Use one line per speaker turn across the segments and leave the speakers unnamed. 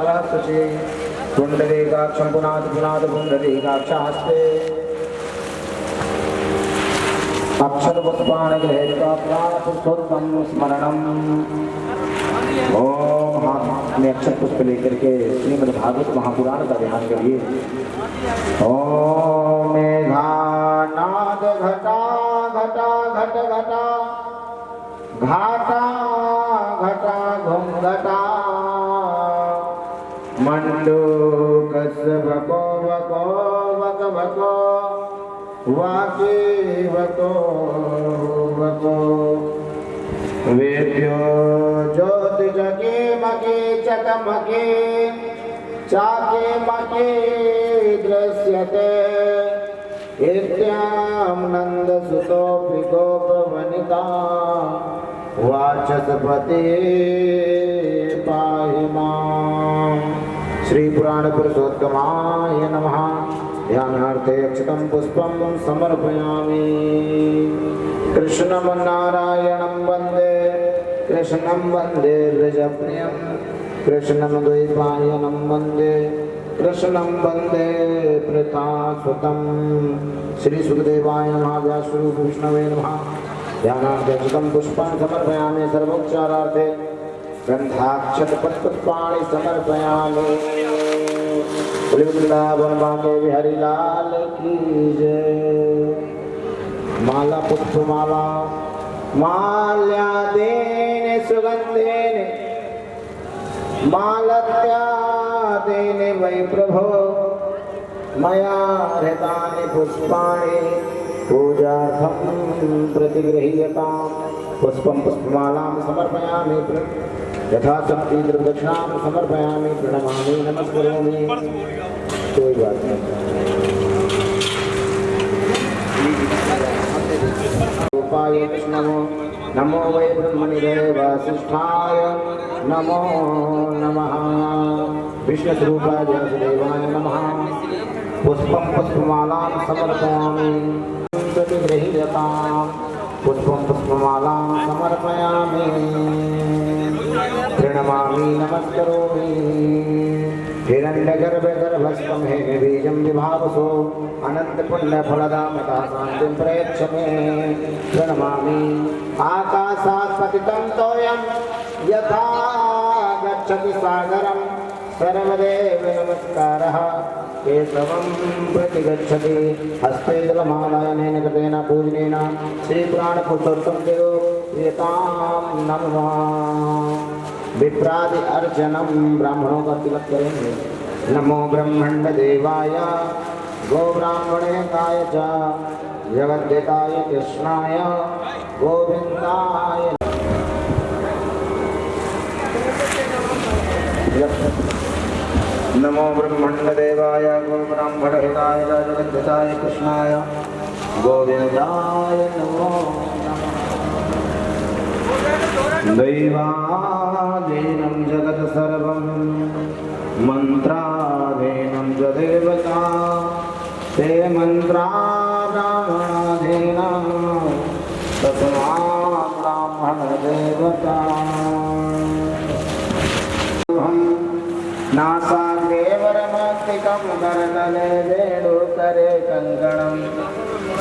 शुचि पुण्डरीकाक्षं पुनाथ पुनाथ पुण्डरीकाक्षास्ते अक्षरपुष्पाणि गृहीत्वा प्राणपुरुषोत्तम स्मरणम्। ओम हाथ में अक्षर पुष्प लेकर के श्रीमद् भागवत महापुराण का ध्यान करिए। ओम मेघानाद घटा घटा घट घटा घाटा घटा घुम घटा मंडूकस भको भको भक भको वाके भको भको वेद्यो ज्योति जगे मगे चकमके चाके मके दृश्यते इत्याम नंद सुतोपि गोपवनिता वाचस्पति पाहि मां। श्री पुराण पुरुषोत्तमाय नमः। ध्यानार्थे अक्षतं पुष्पं समर्पयामि। कृष्णं नारायणं वन्दे कृष्णं वन्दे व्रजप्रियं कृष्णं द्वैपायनं वन्दे कृष्णं वन्दे प्रतासुतं। श्री सुखदेवाय नमः। व्यासरूप विष्णवे नमः। ध्यानार्थे अक्षतं पुष्पं समर्पयामि। सर्वोपचारार्थे गंधाक्षतपत्रपुष्पाणि समर्पयामि। वृंदावन बांके बिहारी लाल की जय। माला पुष्पमाला माल्यादेन सुगंधेन मालत्यादेन वै प्रभो मया हृतानि पुष्पाणि पूजार्थं प्रतिगृह्यतां। पुष्पं पुष्पमालां समर्पयामि। यथाशक्ति द्रव्यदक्षिणां समर्पयामि। प्रणमामि नमस्करोमि। कोई बात नहीं। रूपाय कृष्णो नमो वै ब्रह्मनिधये वासिष्ठाय नमो नमः। विष्णुस्वरूपाय व्यासदेवाय नमः। पुष्पं पुष्पमालां समर्पयामि। प्रतिगृह्यतां। पुष्पं पुष्पमालां समर्पयामि। प्रणमामि नमस्करोमि। हिरण्यगर्भगर्भस्थं हेमबीजं विभावसो अनन्तपुण्यफलदामता शान्तिं प्रयच्छ मे। प्रणमामि। आकाशात् पतितं तोयं यथा गच्छति सागरं सर्वदेव नमस्कारः केशवं प्रतिगच्छति। हस्ते जलमालायनेन कृतेन पूजनेन श्रीपुराणपुरुषोत्तम देवो प्रियतां नमः। विप्रादि अर्चनम ब्राह्मणों का तिलक करेंगे। नमो ब्रह्मण्ड देवाय गो ब्राह्मणेकाय च जगद्देताय कृष्णाय गोविंदाय। नमो ब्रह्मण्ड देवाय गो ब्राह्मणेकाय च जगद्देताय कृष्णाय गोविंदाय नमो नमः। दैवाधीनं जगत् सर्वं मंत्राधीनं च देवता ते मंत्रा ब्राह्मणाधीना तस्मात् ब्राह्मण देवता। नासाग्रे वरमस्तिकं करतले वेणुकरे कङ्कणं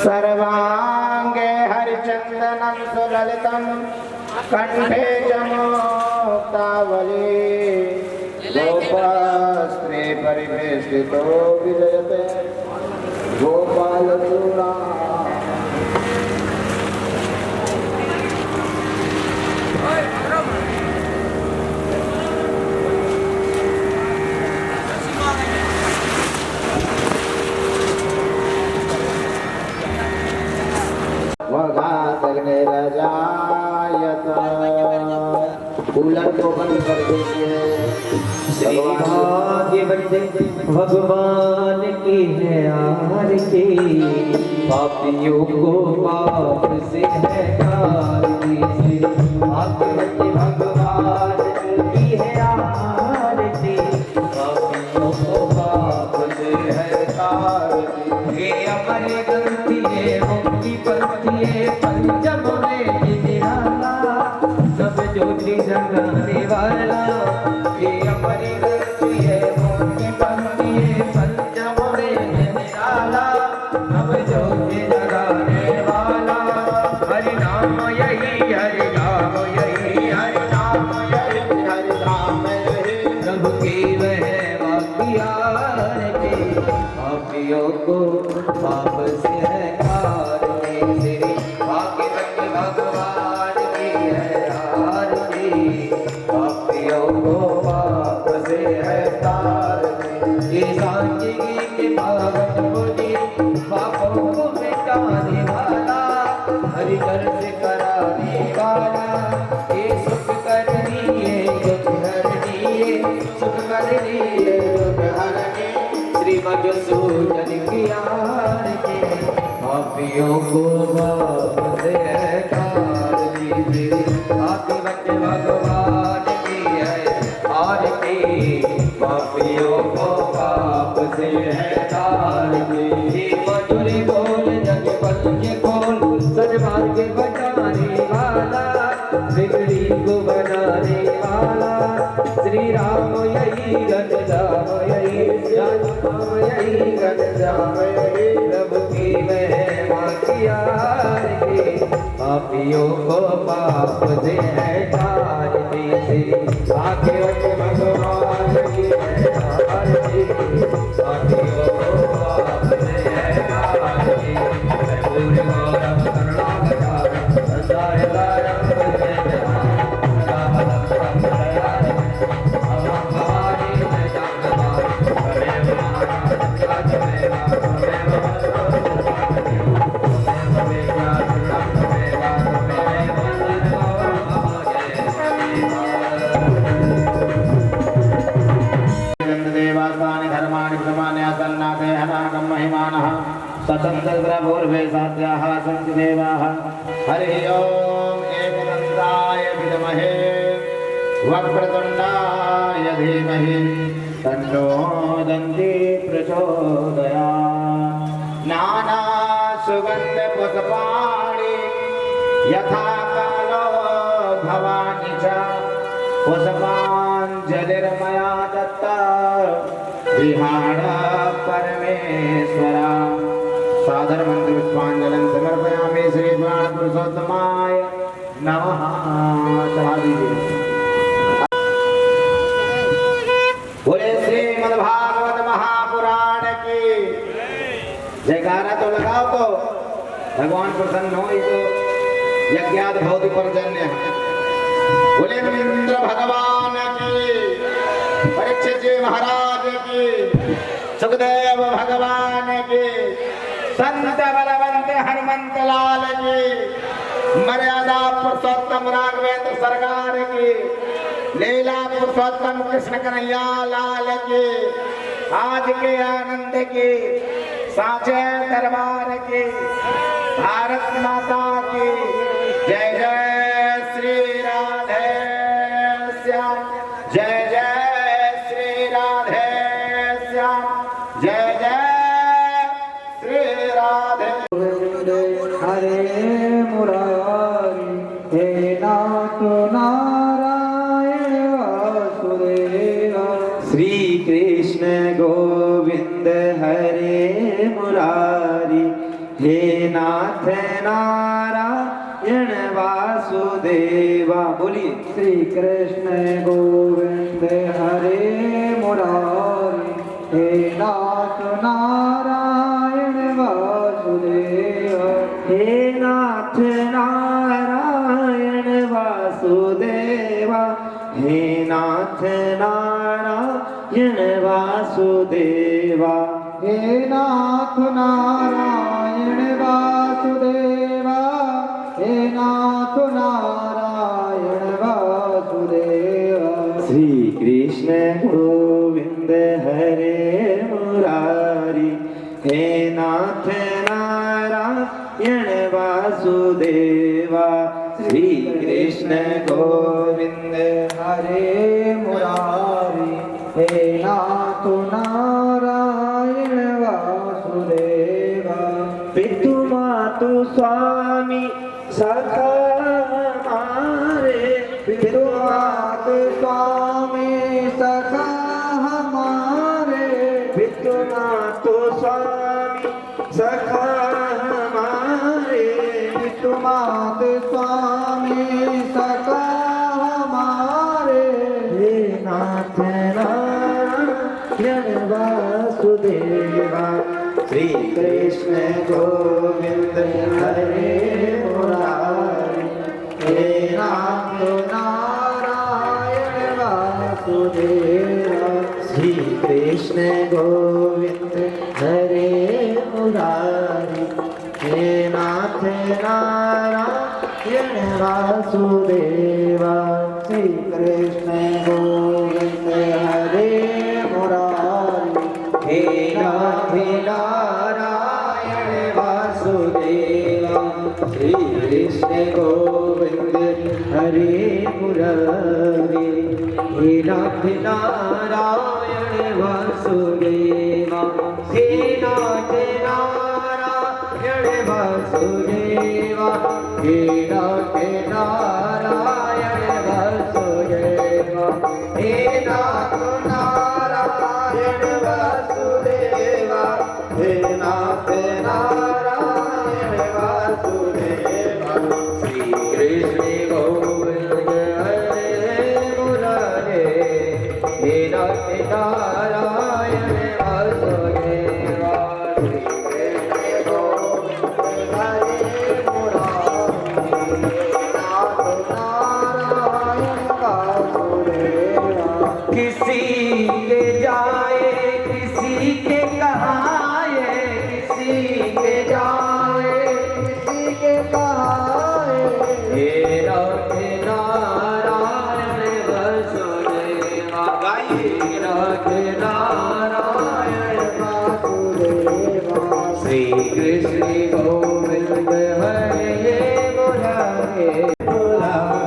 सर्वाङ्गे हरिचन्दनं सुललितं कंठे जमोक्तावली गोपास्त्रे परिवेष्टितो विजयते गोपालचूड़ा। कूलर को बंद कर दीजिए।
श्री भाग्यवती भगवान की है आरती। पापियों को पाप से है आरती। श्री भाग्यवती भगवान की है आरती। पापियों को पाप से है आरती। हे अमर ग्रंथि ये मुक्ति पंथी ये पंचम ने निराला सब ज्योति जगाने वाला। हे अमर ग्रंथि यार के, पापियों को पाप से है तारने, श्री भाग्यवत भगवान की है आरती, पापियों को पाप से है तारने। ये सांची के पावन मुनि पापों को मिटाने वाला, हरि कर से कराने वाला, ये सुख कर दिए दुख हर दिए, सुख कर दिए दुख हर दिए, श्री मधुसूदन की आरती, पापियों को पाप से तार दीजिए, भाग्यवत भगवान की है आरती, पापियों को पाप से है तार दीजिए। मधुर बोल जग बल के खोल, सद्भाग्य बचाने वाला, बिगड़ी को बनाने वाला, श्री राम यही रन राम यही राम यही रन राम यही, प्रभु की महिमा की आरती, पापियों को पाप से है तारती, श्री भाग्यवत भगवान की है आरती, पापियों को पाप से है तारती, पूर्ण गौरव करुणावतार संसार तारक
देवास्तानि धर्माणि प्रमाणे असन्नाथे हनाकं महिमानः स्वतन्त्रप्रभुर्वेशाद्याः सन्ति देवाः। हरिः ओम् एकदन्ताय विद्महे वक्रतुण्डाय धीमहि तन्नो दन्ती प्रचोदयात्। नानासुगन्धपुष्पाणि यथा कालो भवानि च, पुष्पाञ्जलिर्मया दत्ता विहार परमेश्वरा। सादर मंत्र पुष्पांजलिं समर्पयामि श्री प्राण पुरुषोत्तमाय नमः। चढ़ा दीजिए। बोले श्रीमद्भागवत महापुराण की जयकारा तो लगाओ, तो भगवान प्रसन्न हो, तो यज्ञाद भौतिक पर्जन्य। बोले इंद्र भगवान की, परीक्षित जी महाराज की, सुखदेव भगवान की, संत बलवंत हनुमंत लाल की, मर्यादा पुरुषोत्तम राघवेंद्र सरकार की, लीला पुरुषोत्तम कृष्ण कन्हैया लाल की, आज के आनंद की, साचे दरबार की, भारत माता की जय जय। श्री राधे श्याम जय जय, श्री राधे श्याम जय जय, श्री राधे।
हरे मुरारी हे नाथ नारायण वासुदेव, श्री कृष्ण गोविंद हरे मुरारी हे नाथ नारायण वासुदेवा। बोलिए श्री कृष्ण गोविंद हरे मुरारी हे नाथ नारायण वासुदेवा, हे नाथ नारायण वासुदेवा, हे नाथ नारायण वासुदेवा, हे नाथ नारायण वासुदेवा, हे नाथ नारायण वासुदेवा। श्री कृष्ण गोविंद हरे मुरारी हे नाथ नारायण वासुदेवा, श्री कृष्ण गोविंद हरे मुरारी हे नाथ नारायण वासुदेवा। पितु मातु स्वामी सखा हमारे, पितु मातु स्वामी सखा हमारे, पितु मातु स्वामी सखा हमारे, पितु मातु स्वामी सखा हमारे, हे नाथ नारायण वासुदेवा श्री कृष्ण गोविंद हरे मुरारी हे नाथ नारायण वासुदेवा श्री कृष्ण गोविंद हरे मुरारी हे नाथ नारायण वासुदेवा श्री कृष्ण गोविंद हरे मुरारी हे नाथ नारायण वासुदेवा श्री कृष्ण गोविंद हरे मुरारी हे नाथ नारायण वासुदेवा हे नाथ नारायण वासुदेवा हे नाथ नारायण वासुदेवा हे नाथ नारायण वासुदेवा हे नाथ नारायण वासुदेवा श्री कृष्ण गोविंद हरे मुरारे हे नाथ नारायण वासुदेवा श्री कृष्ण गोविंद हरे मुरारे नाथ नारायण वासुदेवा किसी के जाए किसी के कहाए किसी के जाए किसी के कहाए हे नाथ नारायण वासुदेवा गाइए नाथ नारायण वासुदेवा श्री कृष्ण गोविंद हरे मुरारे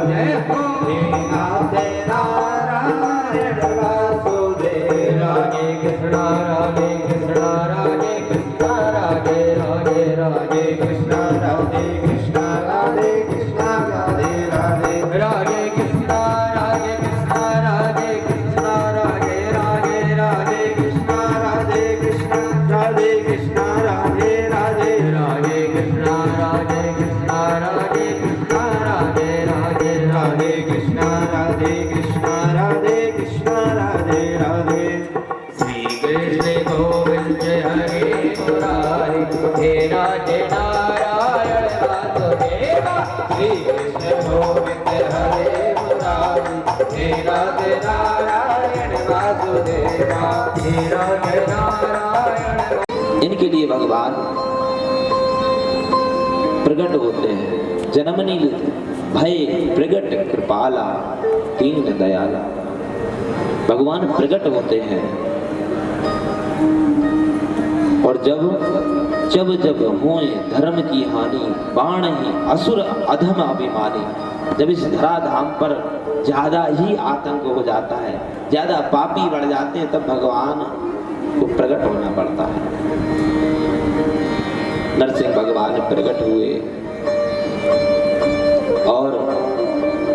जय हो हे नाथ नारायण वासुदेवा राधे कृष्ण राधे कृष्ण राधे कृष्ण राधे राधे राधे कृष्ण राधे कृष्ण राधे कृष्ण राधे राधे राधे कृष्ण राधे कृष्ण राधे कृष्ण राधे राधे राधे कृष्ण राधे कृष्ण राधे कृष्ण राधे राधे राधे कृष्ण राधे कृष्ण राधे कृष्ण राधे राधे राधे कृष्ण राधे कृष्ण राधे कृष्ण राधे राधे श्री कृष्ण गोविंद हरे मुरारी हे नाथ नारायण वासुदेवा श्री कृष्ण गोविंद हरे मुरारी हे नाथ नारायण वासुदेवा हे नाथ नारायण।
इनके लिए भगवान प्रकट होते हैं। जन्मनि भय प्रगट कृपाला दीन दयाला। भगवान प्रकट होते हैं और जब जब जब होए धर्म की हानि बाण ही असुर अधम अभिमानी। जब इस धराधाम पर ज्यादा ही आतंक हो जाता है, ज्यादा पापी बढ़ जाते हैं, तब भगवान को प्रकट होना पड़ता है। नरसिंह भगवान प्रकट हुए और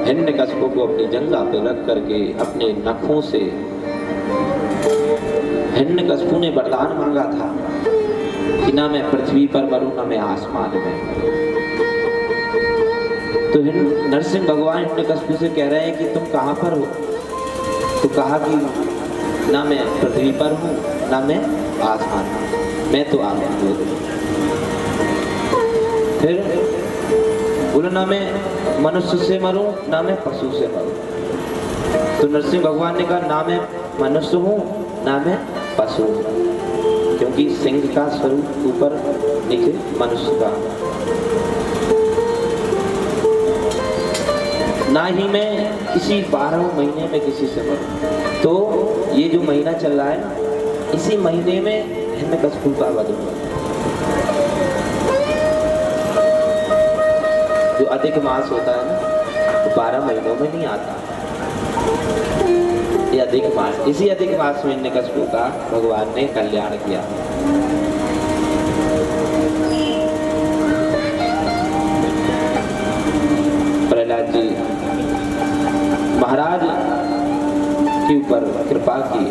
हिरण्यकश्यप को अपनी जंघा पे रख करके अपने नखों से, हिरण्यकश्यप ने वरदान मांगा था कि ना मैं पृथ्वी पर मरूं ना मैं आसमान में। तो नरसिंह भगवान हिरण्यकश्यप से कह रहे हैं कि तुम कहाँ पर हो? तो कहा कि ना मैं पृथ्वी पर हूँ ना मैं आसमान में, मैं तो आसमान हूँ। फिर बोले ना मैं मनुष्य से मरूं ना मैं पशु से मरूं। तो नरसिंह भगवान ने कहा ना मैं मनुष्य हूं ना मैं पशु हूं, क्योंकि सिंह का स्वरूप ऊपर नीचे मनुष्य का। ना ही मैं किसी 12 महीने में किसी से मरूं। तो ये जो महीना चल रहा है ना, इसी महीने में हिरण्यकश्यप का वध हुआ। जो अधिक मास होता है ना, तो 12 महीनों में नहीं आता। ये अधिक मास, इसी अधिक मास में हिरण्यकश्यप का भगवान ने कल्याण किया। प्रहलाद जी महाराज के ऊपर कृपा की।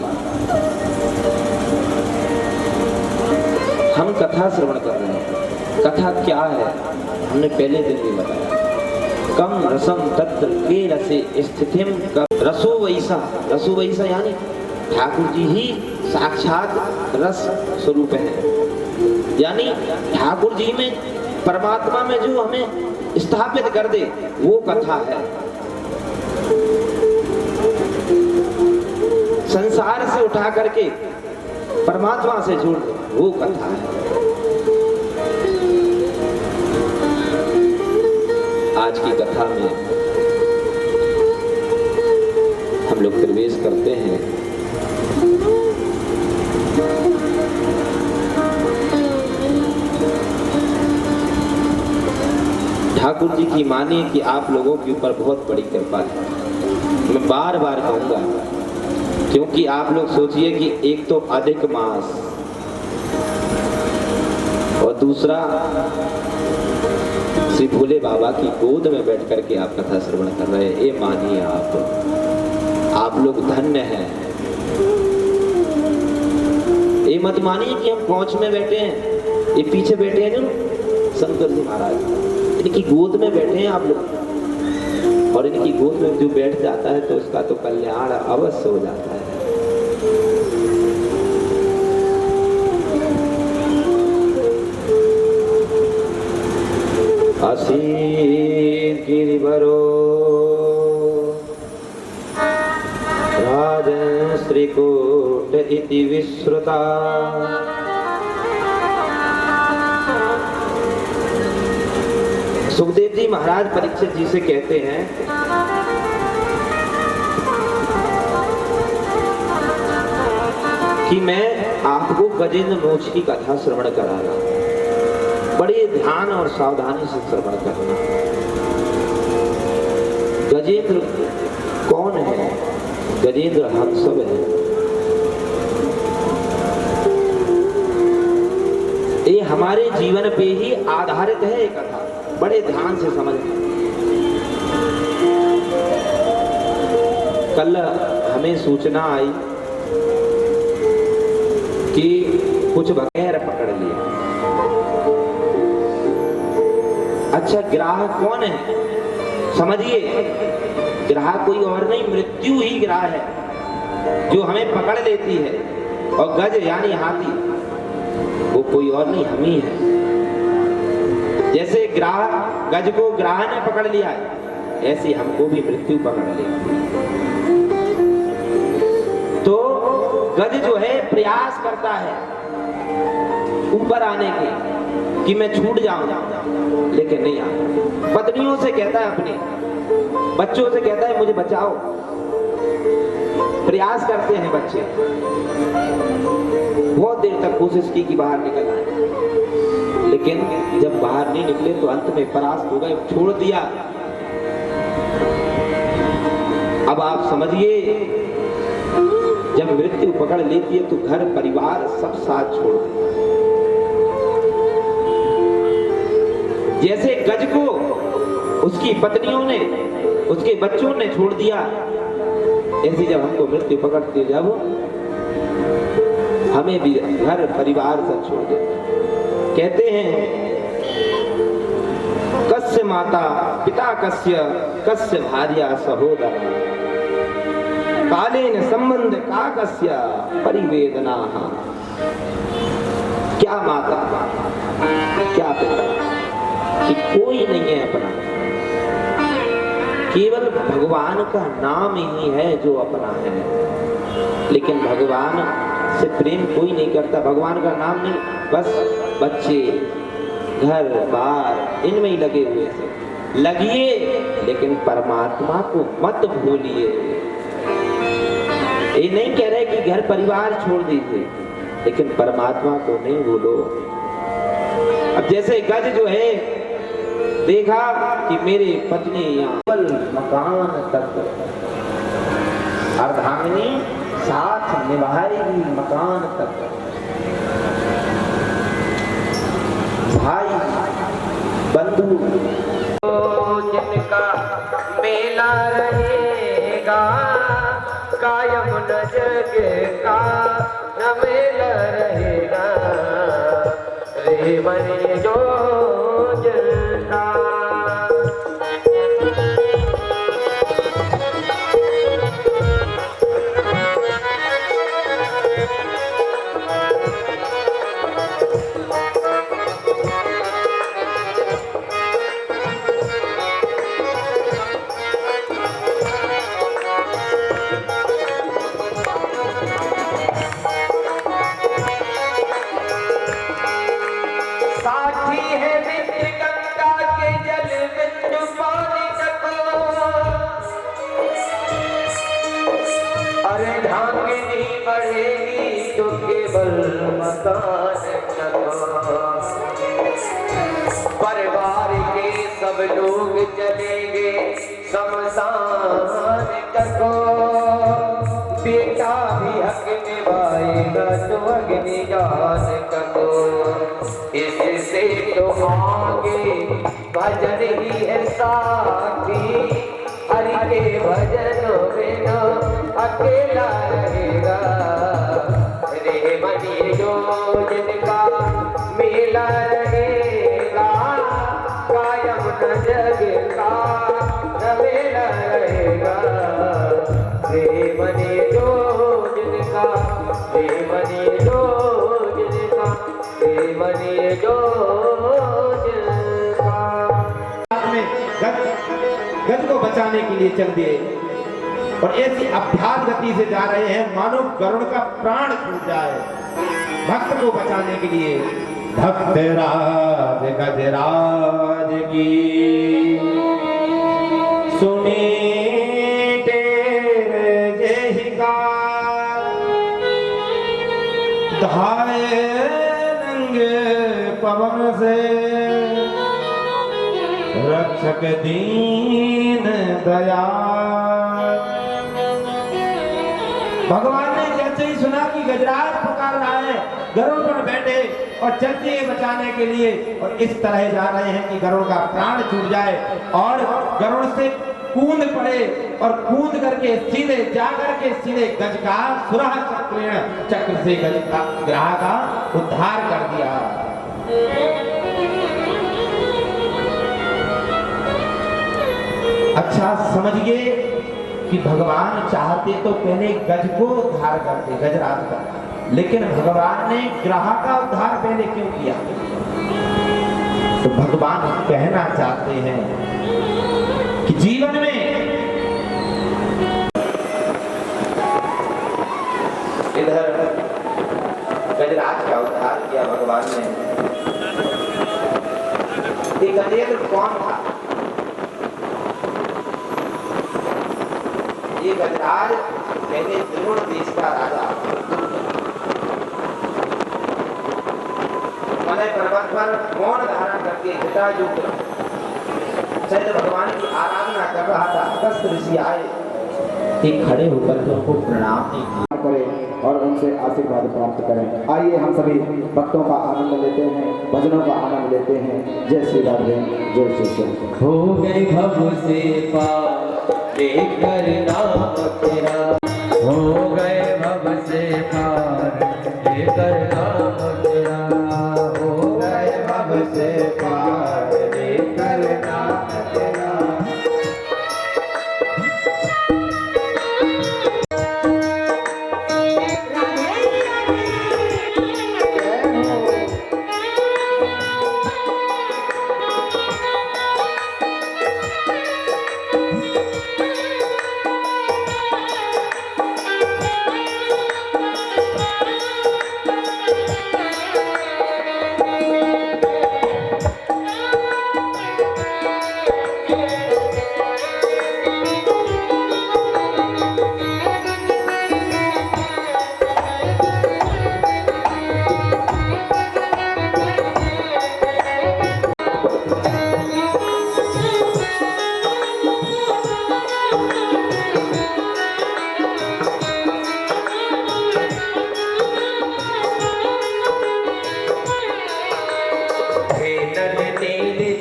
हम कथा श्रवण कर रहे हैं। कथा क्या है हमने पहले दिन भी बताया। कम रसम तत्र के रसे स्थितिम रसो वैसा यानी ठाकुर जी ही साक्षात रस स्वरूप है। यानी ठाकुर जी में, परमात्मा में जो हमें स्थापित कर दे वो कथा है। संसार से उठा करके परमात्मा से जोड़ दे वो कथा है। आज की कथा में हम लोग प्रवेश करते हैं। ठाकुर जी की मानिए कि आप लोगों के ऊपर बहुत बड़ी कृपा है। मैं बार बार कहूंगा, क्योंकि आप लोग सोचिए कि एक तो अधिक मास और दूसरा श्री भोले बाबा की गोद में बैठ करके आप कथा श्रवण कर रहे हैं। ये मानिए आप लोग धन्य हैं। ये मत मानिए कि हम पहुंच में बैठे हैं, ये पीछे बैठे हैं जो शंकर जी महाराज, इनकी गोद में बैठे हैं आप लोग। और इनकी गोद में जो बैठ जाता है तो उसका तो कल्याण अवश्य हो जाता है। असीम गिरिवरो राजन श्रीकूट इति विश्रुता। सुखदेव जी महाराज परीक्षित जी से कहते हैं कि मैं आपको गजेंद्र मोक्ष की कथा श्रवण करा रहा हूं, बड़े ध्यान और सावधानी से श्रवण करना। गजेंद्र कौन है? गजेंद्र हम सब है। ये हमारे जीवन पे ही आधारित है ये कथा, बड़े ध्यान से समझना। कल हमें सूचना आई कि कुछ बगैर पकड़ लिया। अच्छा, ग्राह कौन है? समझिए, ग्राह कोई और नहीं, मृत्यु ही ग्राह है जो हमें पकड़ लेती है। और गज यानी हाथी, वो कोई और नहीं, हम ही है। जैसे ग्राह, गज को ग्राह ने पकड़ लिया है, ऐसे हमको भी मृत्यु पकड़ लेती है। तो गज जो है प्रयास करता है ऊपर आने के कि मैं छूट जाऊं, लेकिन नहीं आता। पत्नियों से कहता है, अपने बच्चों से कहता है मुझे बचाओ। प्रयास करते हैं बच्चे, बहुत देर तक कोशिश की कि बाहर निकल आए, लेकिन जब बाहर नहीं निकले तो अंत में परास्त हो गए, छोड़ दिया। अब आप समझिए, जब मृत्यु पकड़ लेती है तो घर परिवार सब साथ छोड़ देता है। जैसे गज को उसकी पत्नियों ने, उसके बच्चों ने छोड़ दिया, ऐसी जब हमको मृत्यु पकड़ती है, जब हमें भी घर परिवार सब छोड़ देते। कहते हैं कस्य माता पिता कस्य, कस्य भार्या सहोदर, कालेन संबंध का कस्य परिवेदना। क्या माता क्या पिता, कि कोई नहीं है अपना, केवल भगवान का नाम ही है जो अपना है। लेकिन भगवान से प्रेम कोई नहीं करता, भगवान का नाम नहीं, बस बच्चे घर बार इनमें ही लगे हुए थे। लगिए, लेकिन परमात्मा को मत भूलिए। ये नहीं कह रहे कि घर परिवार छोड़ दीजिए, लेकिन परमात्मा को नहीं भूलो। अब जैसे गज जो है, देखा कि मेरे पत्नी यहाँ मकान तक, अर्धांगिनी साथ निभाएगी मकान तक, भाई बंधु
जिनका मेला रहेगा, कायम न जग का न मेला रहेगा, रे बने जो जनता। तो केवल मकान चलो, परिवार के सब लोग चलेंगे शमशान चको, बेटा भी हक निभाएगा तो अग्नि जान चको, इससे तो आगे भजन ही है साथी, हरि के भजन बिना अकेला रहेगा, रे मनी जो जिनका मेला रहेगा, कायम न जग का न मेला रहेगा, रे मनी जो जिनका, रे मनी जो जिनका, रे मनी जो जिनका।
गज को बचाने के लिए चल दिए और ऐसी अभ्यास गति से जा रहे हैं मानो गरुड़ का प्राण छूट जाए। भक्त को बचाने के लिए भक्त राज गजराज की सुनी तेरे जय का धाये रंगे पवन से रक्षक दीन दयाल। भगवान ने जैसे ही सुना कि गजराज पुकार रहा है, गरुड़ पर बैठे और चलते हैं बचाने के लिए, और इस तरह जा रहे हैं कि गरुड़ का प्राण छूट जाए और गरुड़ से कूद पड़े और कूद करके सीधे जाकर के सीधे गज का सुराह चक्र से गज का ग्राह का उद्धार कर दिया। अच्छा समझिए कि भगवान चाहते तो पहले गज को उद्धार करते, गजराज का, लेकिन भगवान ने ग्राह का उद्धार पहले क्यों किया? तो भगवान कहना चाहते हैं कि जीवन में इधर गजराज का उद्धार किया भगवान ने। ये गजेंद्र कौन था? ये गजराज पहले द्रोण देश का राजा, मलय पर्वत पर मौन धारण करके जटायुग चैत्र भगवान की आराधना कर रहा था। अगस्त ऋषि आए, एक खड़े होकर के उनको प्रणाम
करें और उनसे आशीर्वाद प्राप्त करें। आइए हम सभी भक्तों का आनंद लेते हैं, भजनों का आनंद लेते हैं। जय श्री राधे, जय श्री श्याम।
हो गए भव से पार लेकर नाम तेरा, हो गए भव से पार लेकर नाम तेरा, हो गए भव से पार लेकर नाम तेरा।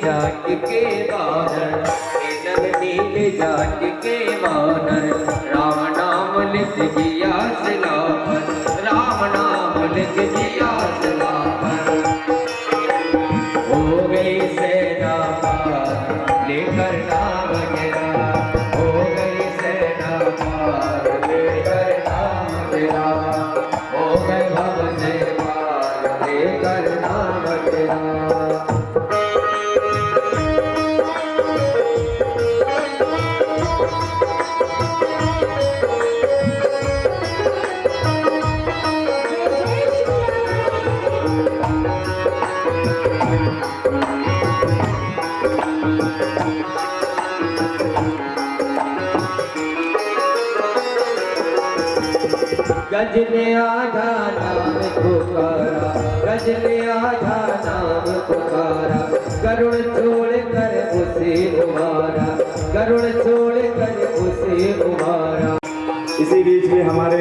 जाट के वानर, नल नील जाट के वानर, राम नाम लिख जिया सलामत, राम नाम लिख जिया सलामत। हो गई सेना पार लेकर नाम तेरा, हो गई सेना पार लेकर नाम तेरा, हो गए भव से पार लेकर नाम तेरा। गज ने आज आधा नाम पुकारा, रजनी आधा नाम पुकारा, करुण छोड़ कर उसे उमारा, करुण छोड़ कर उसे उमारा।
इसी बीच में हमारे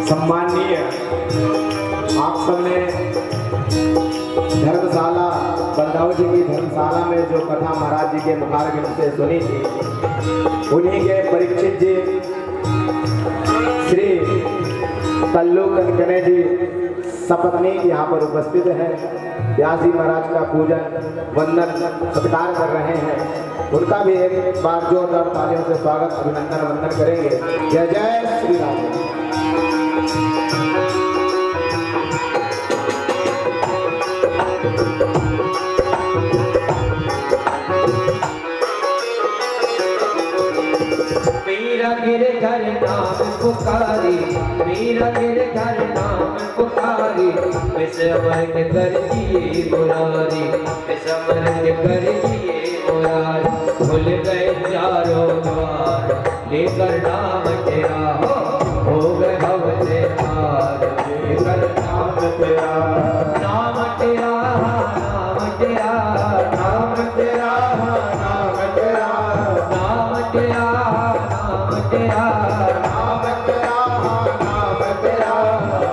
सम्माननीय आप सबने धर्मशाला बलदाऊ जी की धर्मशाला में जो कथा महाराज जी के मुखारबिंद से सुनी थी, उन्हीं के परीक्षित जी श्री कल्लू कनकने जी सपत्नीक यहाँ पर उपस्थित है। व्यास जी महाराज का पूजन वंदन सत्कार कर रहे हैं, उनका भी एक बार जोरदार तालियों से स्वागत अभिनंदन वंदन करेंगे। जय जय श्री राम।
मेरा गिरधर नाम पुकारी, मेरा गिरधर नाम पुकारी, विस्मरण कर दिए मुरारी, विस्मरण कर दिए मुरारी। भूल गए चारों द्वार, लेकर नाम तेरा हो गए भव से पार, लेकर नाम तेरा, नाम तेरा, नाम तेरा, नाम तेरा, नाम तेरा, नाम तेरा, नाम तेरा, नाम तेरा, नाम तेरा,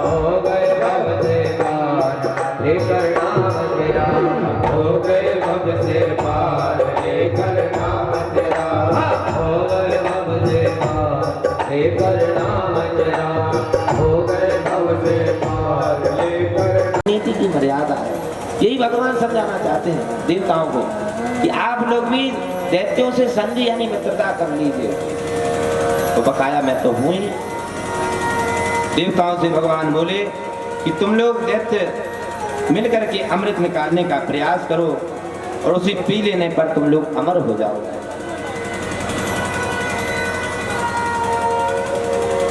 हो गए भव से पार, लेकर नाम तेरा, हो गए भव से पार, लेकर नाम तेरा, हो गए भव से पार, लेकर नाम तेरा, हो गए भव से पार, लेकर।
नीति की मर्यादा है, यही भगवान समझाना चाहते हैं देवताओं को कि आप लोग भी दैत्यों से संधि यानी मित्रता कर लीजिए। तो बकाया मैं तो हूं ही। देवताओं से भगवान बोले कि तुम लोग दैत्य मिलकर के अमृत निकालने का प्रयास करो और उसे पी लेने पर तुम लोग अमर हो जाओगे।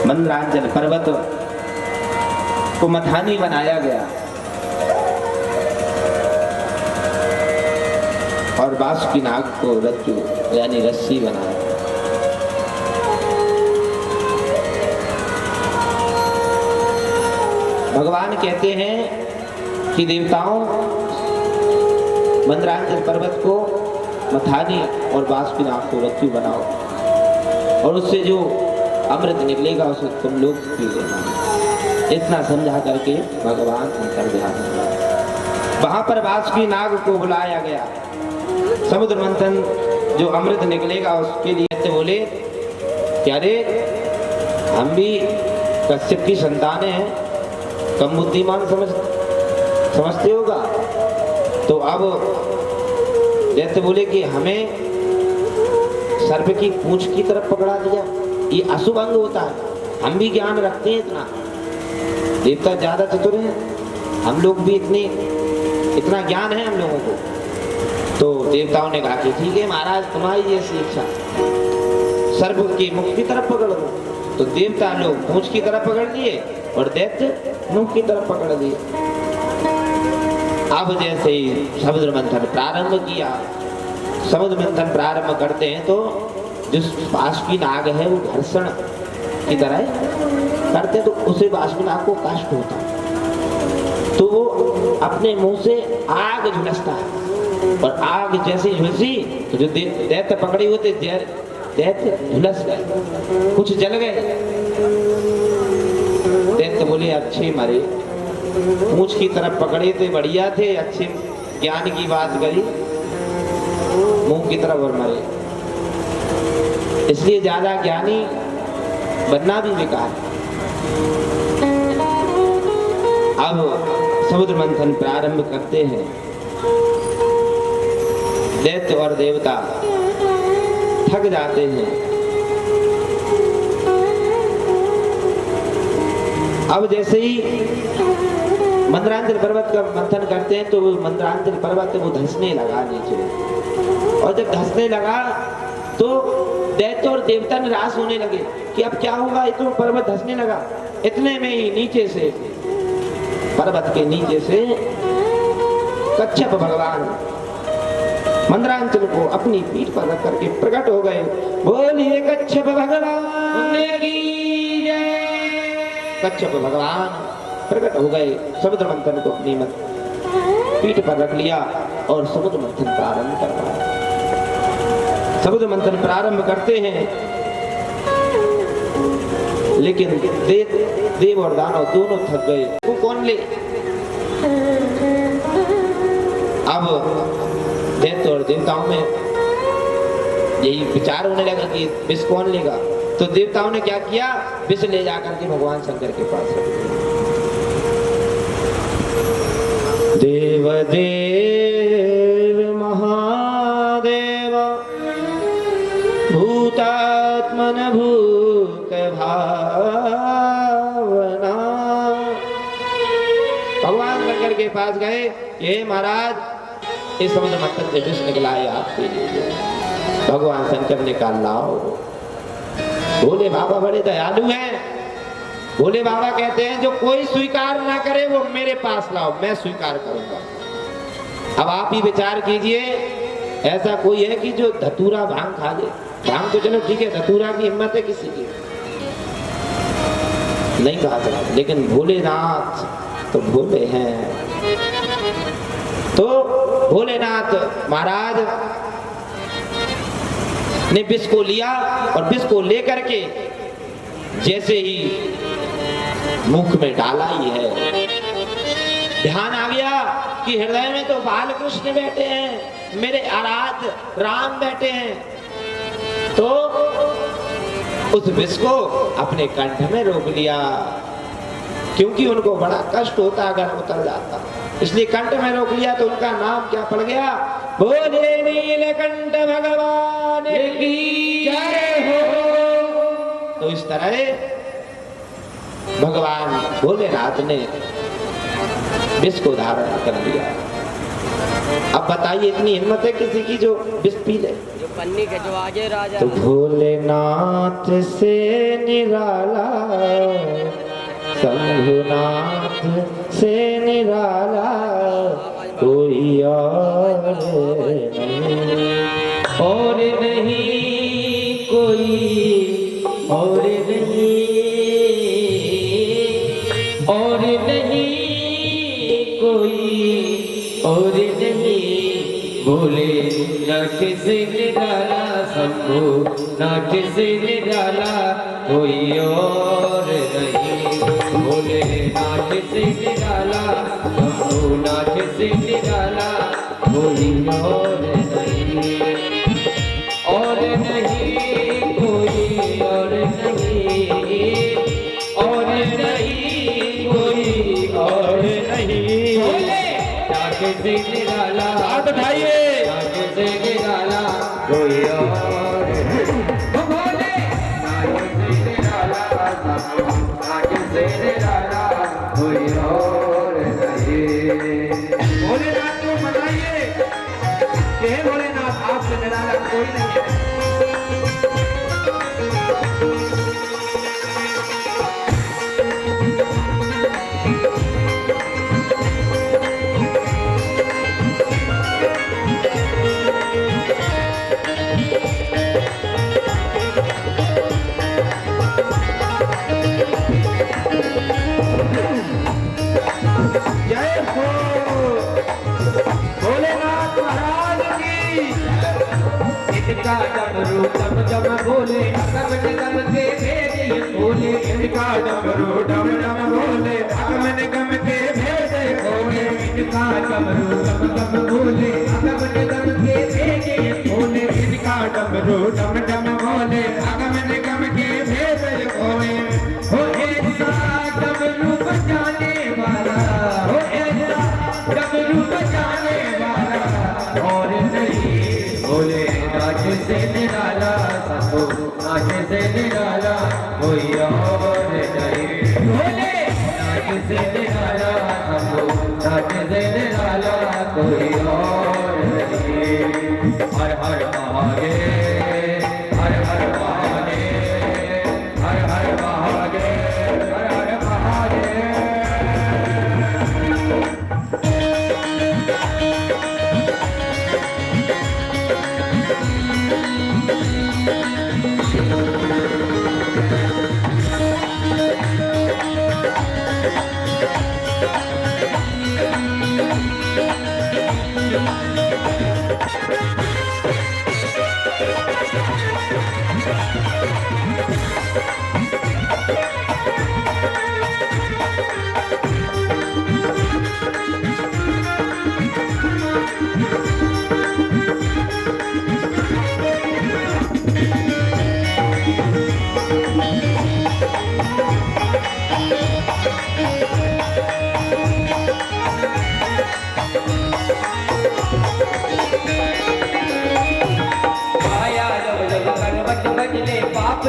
मंदरांचल पर्वत को मथानी बनाया गया और बासुकीनाग को रज्जु यानी रस्सी बनाया। भगवान कहते हैं कि देवताओं मंदरांचल पर्वत को मथानी और बासुकीनाग को रज्जु बनाओ और उससे जो अमृत निकलेगा उसे तुम लोग पी लेना। इतना समझा करके भगवान अंतर्ध्यान वहां पर बासुकीनाग को बुलाया गया। समुद्र मंथन जो अमृत निकलेगा उसके लिए तो बोले कि अरे हम भी कश्यप की संतान हैं, कम बुद्धिमान समझते होगा। तो अब जैसे बोले कि हमें सर्प की पूंछ की तरफ पकड़ा दिया, ये अशुभ अंग होता है। हम भी ज्ञान रखते हैं इतना, देवता ज्यादा चतुर हैं, हम लोग भी इतना ज्ञान है हम लोगों को। तो देवताओं ने कहा कि ठीक है महाराज, तुम्हारी जैसी इच्छा, सर्प की मुख की तरफ पकड़ दो। तो देवता लोग पूंछ की तरफ पकड़ लिए और दैत्य मुख की तरफ पकड़ लिए। अब जैसे ही समुद्र मंथन प्रारंभ किया, समुद्र मंथन प्रारंभ करते हैं तो जो बासुकीनाग है वो घर्षण की तरह करते तो उसे बासुकीनाग को कष्ट होता, तो वो अपने मुंह से आग झुलसता है और आग जैसे झुलसी तो जो दैत्य पकड़े हुए थे दैत्य झुलस गए, कुछ जल गए। दैत्य बोले अच्छे मरे, पूंछ की तरफ पकड़े थे बढ़िया थे, अच्छे ज्ञान की बात करी, मुंह की तरफ और मरे। इसलिए ज्यादा ज्ञानी बनना भी बेकार। अब समुद्र मंथन प्रारंभ करते हैं। दैत्य और देवता थक जाते हैं। अब जैसे ही मंदरांचल पर्वत का मंथन करते हैं तो वो मंदरांचल पर्वत वो धंसने लगा नीचे, और जब धंसने लगा तो दैत्य और देवता निराश होने लगे कि अब क्या होगा, ये तो पर्वत धंसने लगा। इतने में ही नीचे से, पर्वत के नीचे से कच्छप भगवान मंदरांचल को अपनी पीठ पर रख करके प्रकट हो गए। बोलिए कच्छप भगवान की जय। कच्छप भगवान प्रकट हो गए। समुद्र मंथन को अपनी पीठ पर रख लिया और समुद्र मंथन प्रारंभ करवाया। समुद्र मंथन प्रारंभ करते हैं, लेकिन देव और दानव दोनों थक गए। वो कौन ले? अब दैत्य और देवताओं में यही विचार होने लगा कि विष कौन लेगा। तो देवताओं ने क्या किया, विष ले जाकर के भगवान शंकर के पास रख दिया। देव देव महादेव भूतात्मन भूत भावना। भगवान शंकर के पास गए, ये महाराज इस समुद्र मंथन से विष निकला है आपके लिए। भगवान शंकर ने कहा लाओ। भोले बाबा बड़े दयालु हैं। भोले बाबा कहते हैं जो कोई स्वीकार ना करे वो मेरे पास लाओ, मैं स्वीकार करूंगा। अब आप ही विचार कीजिए, ऐसा कोई है कि जो धतूरा भांग खा ले? भांग तो चलो ठीक है, धतूरा की हिम्मत है किसी की? नहीं खा सकता। लेकिन भोलेनाथ तो भोले हैं। तो भोलेनाथ महाराज ने विष को लिया और विष को लेकर के जैसे ही मुख में डाला ही है, ध्यान आ गया कि हृदय में तो बाल कृष्ण बैठे हैं, मेरे आराध्य राम बैठे हैं। तो उस विष को अपने कंठ में रोक लिया, क्योंकि उनको बड़ा कष्ट होता अगर उतर जाता, इसलिए कंठ में रोक लिया। तो उनका नाम क्या पड़ गया? बोले नीलकंठ भगवान की जय हो। तो इस तरह भगवान भोलेनाथ ने विष को धारण कर लिया। अब बताइए, इतनी हिम्मत है किसी की जो विष पी ले?
जो पन्नी खिंचवाजे राजा।
तो भोलेनाथ से निराला, शंभुनाथ से निराला कोई और नहीं, और नहीं कोई और नहीं, और नहीं कोई और नहीं। भोले नाथ से निराला, शंभु नाथ से निराला कोई और नहीं। भोले नाथ से निराला, शंभु नाथ से निराला कोई और नहीं, और नहीं कोई और नहीं, और नहीं कोई और नहीं। भोले नाथ से निराला, हाथ उठाइए, नाथ से निराला कोई और नहीं। भोले नाथ से निराला, नाथ से निराला कोई और नहीं।
भोलेनाथ को मनाइए कि हे भोलेनाथ आपसे निराला कोई नहीं है। जय हो भोलेनाथ महाराज की।
इनका डमरू डम डम बोले, अगम निगम के भेजे बोले।
इनका डमरू डम डम बोले, अगम निगम के भेजे बोले।
इनका डमरू डम डम बोले, अगम निगम के भेजे बोले।
इनका डमरू डम डम बोले, अगम निगम के भेजे बोले।
हो ऐसा डमरू बजाने वाला, हो ऐसा डमरू बजाने वाला और नहीं। भोले नाथ से निराला, शंभु नाथ से निराला कोई और नहीं। भोले नाथ से निराला, शंभु नाथ से निराला कोई और नहीं। हर हर महादेव,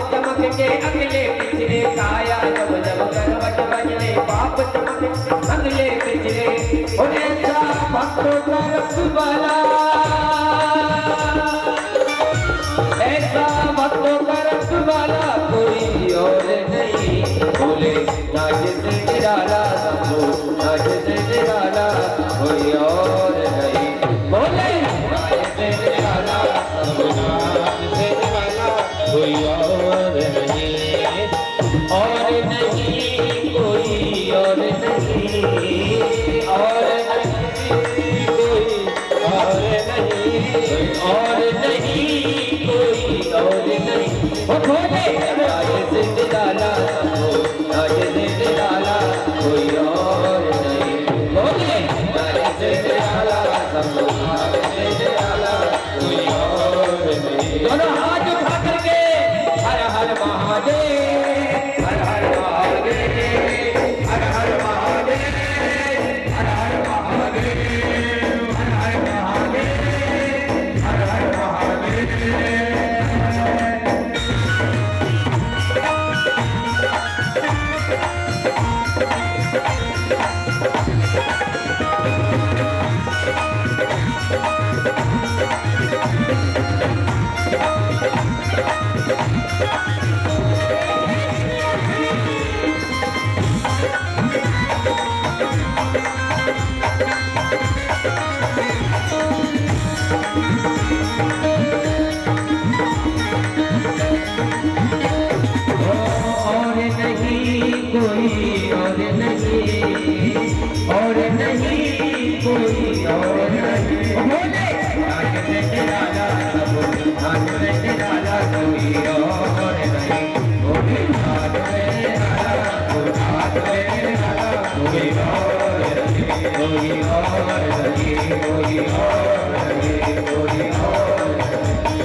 चमक के अगले पिछले काया जब जब करवट बजले बाप चमक अगले पिछले और ऐसा भक्तों का रसवाला ऐसा भक्तों का रसवाला कोई और नहीं बोले नाच से निराला सबो नाच से निराला कोई और नहीं बोले नाच से निराला सबो नाच से निराला कोई और नहीं कोई और नहीं और नहीं कोई और नहीं और नहीं कोई और नहीं वो खोले नाच से निराला सबो नाच से निराला कोई और नहीं बोले नाच से निराला सबो नाच से निराला कोई और नहीं दोनों हाथ उठा करके हर हर महादेव हर हर महादेव हर हर महादेव हर हर महादेव हर हर महादेव हर हर महादेव और नहीं कोई और नहीं बोले नाच से निराला सबो नाच से निराला कोई और नहीं बोले नाच से निराला नाच से निराला कोई और नहीं कोई और नहीं कोई और नहीं कोई और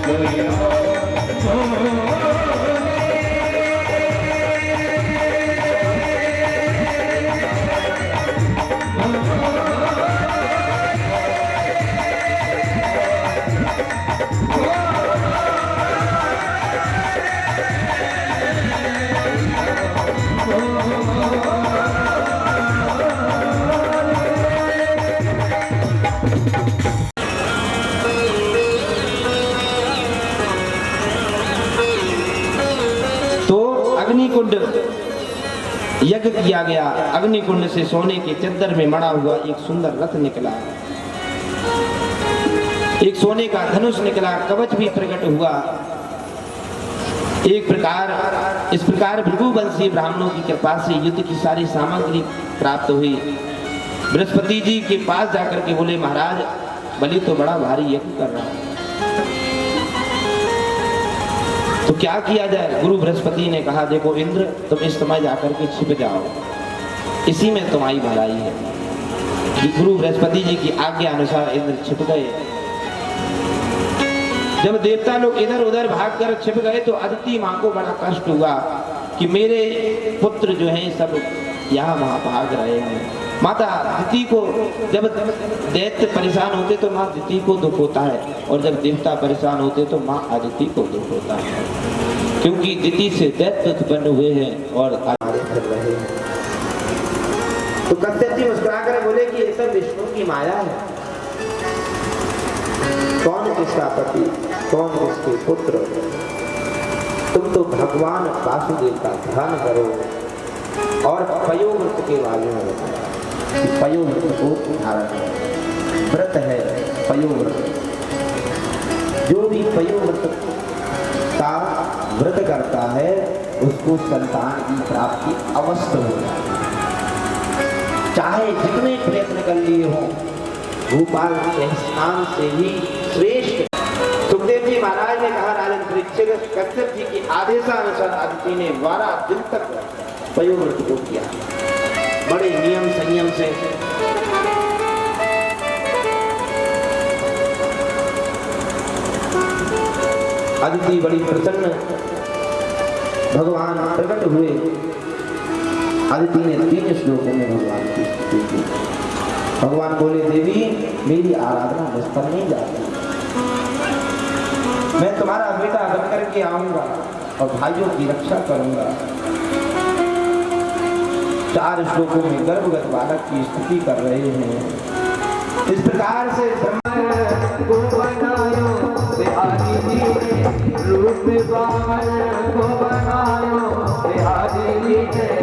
कोई और
अग्निकुंड यज्ञ किया गया। अग्निकुंड से सोने के चद्दर में मड़ा हुआ एक सुंदर रथ निकला, एक सोने का धनुष निकला, कवच भी प्रकट हुआ। इस प्रकार भृगुवंशी ब्राह्मणों की कृपा से युद्ध की सारी सामग्री प्राप्त हुई। बृहस्पति जी के पास जाकर के बोले, महाराज बलि तो बड़ा भारी यज्ञ कर रहा है, तो क्या किया जाए। गुरु बृहस्पति ने कहा, देखो इंद्र, तुम इस समय जाकर के छिप जाओ, इसी में तुम्हारी भलाई है। गुरु बृहस्पति जी की आज्ञा अनुसार इंद्र छिप गए। जब देवता लोग इधर उधर भागकर छिप गए तो अदिति माँ को बड़ा कष्ट हुआ कि मेरे पुत्र जो हैं सब यहाँ वहाँ भाग रहे हैं। माता अदिति को, जब दैत्य परेशान होते तो माँ अदिति को दुख होता है, और जब देवता परेशान होते तो माँ अदिति को दुख होता है, क्योंकि अदिति से दैत्य उत्पन्न हुए हैं और
आगे कर रहे हैं। तो कश्यप जी मुस्कुरा कर बोले कि ये सब विष्णु की माया है। कौन किसका पति, कौन किसके पुत्र, तुम तो भगवान वासुदेव का ध्यान करो। और पयोव्रत के बारे में बताया, पयोव्रत को धारण है, व्रत है पयोव्रत। जो भी पयोव्रत का व्रत करता है उसको संतान की प्राप्ति अवश्य हो जाती है।
चाहे जितने प्रयत्न कर लिए हो, गोपाल के स्नान से ही श्रेष्ठ। सुखदेव जी महाराज ने कहा, राजन परीक्षित, कश्यप जी की आदेशानुसार अदिति ने 12 दिन तक पयोव्रत को किया, बड़े नियम संयम से। अदिति बड़ी प्रसन्न, भगवान प्रकट हुए। अदिति ने 3 श्लोकों में भगवान की स्तुति की। भगवान बोले, देवी मेरी आराधना निष्फल नहीं जाती, मैं तुम्हारा बेटा बन करके आऊंगा और भाइयों की रक्षा करूंगा। 4 श्लोकों में गर्भगत बालक की स्तुति कर रहे हैं। इस प्रकार से
को बनायो बिहारी जी ने, रूप बामन को बनायो बिहारी जी ने।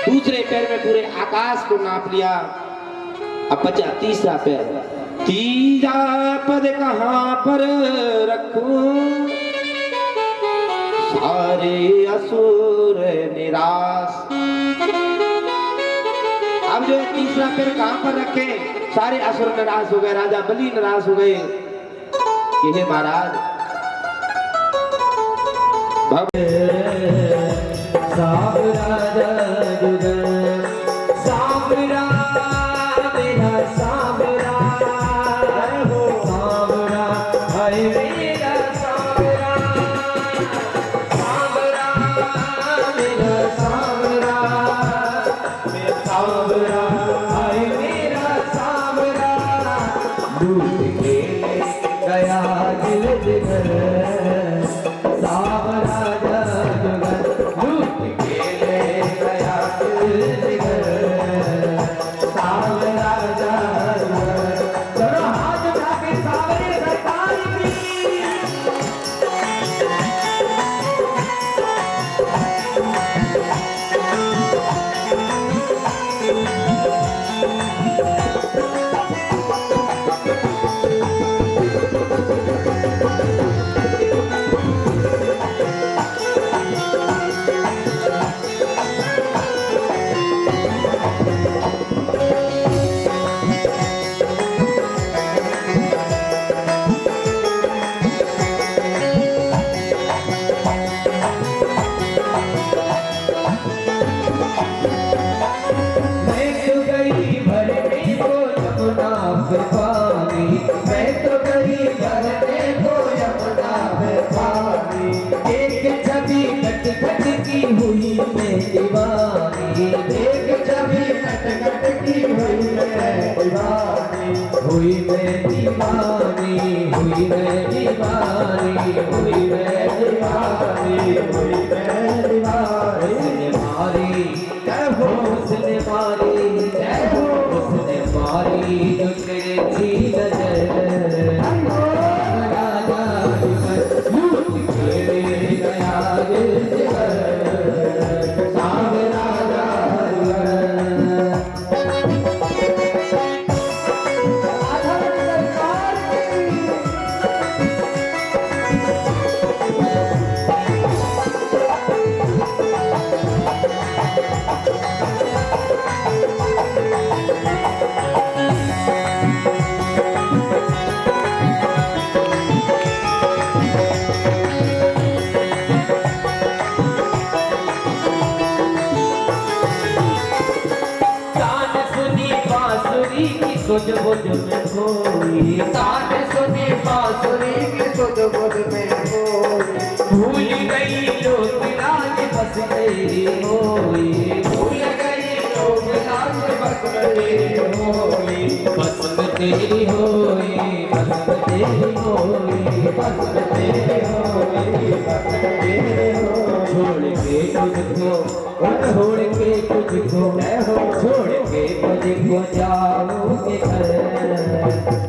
दूसरे पैर में पूरे आकाश को नाप लिया। अब बचा तीसरा पैर। तीजा पद कहाँ पर रखूं, सारे असुर निराश। अब जो तीसरा पैर कहाँ पर रखे, सारे असुर निराश हो गए, राजा बलि निराश हो गए कि हे महाराज
की हुई मैं दीवानी, देख छवि नटखट की हुई मैं दीवानी, हुई मैं दीवानी, हुई मैं दीवानी, हुई मैं दीवानी, हुई मैं दीवानी। उसने मारी जय हो, उसने मारी जय हो, उसने मारी जो तेरे थी नजर, राजा लूट के ले गया दिल पर, सावरा सुध बुध में होई, तान सुनी बांसुरी की सुध बुध में होई, भूल गई लोग लाज बस तेरी होई, भूल गई लोग लाज बस तेरी होई, पसंद तेरी होई, पसंद तेरी होई, पसंद तेरी होई, पसंद तेरी होई। छोड़ के तुझको छोड़ के तुझको छोड़ के तुझको जाऊंगे घर,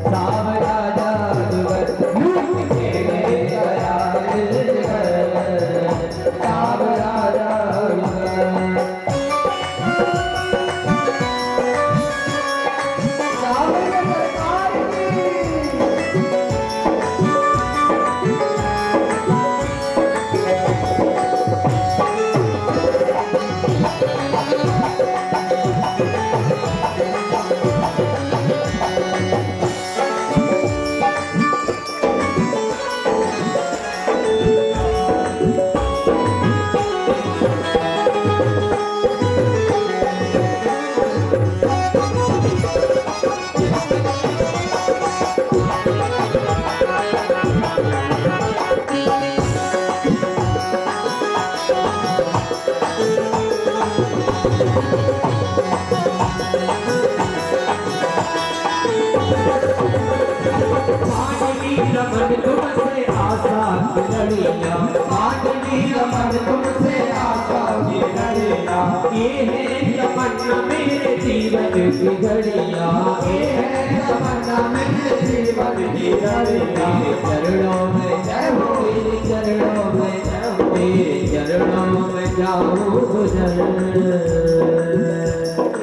सावरा जादूगर लूट के ले गया दिल घर, सावरा जादूगर। रमन तुमसे आशा की लड़ियाँ, मांगली रमन तुमसे आशा की लड़ियाँ, ये है तमन्ना मेरे जीवन की घड़ियाँ, ये है तमन्ना मेरे जीवन की घड़ियाँ। चरणों में जय हो, तेरे चरणों में जय हो, तेरे चरणों में जाऊँ गुजर।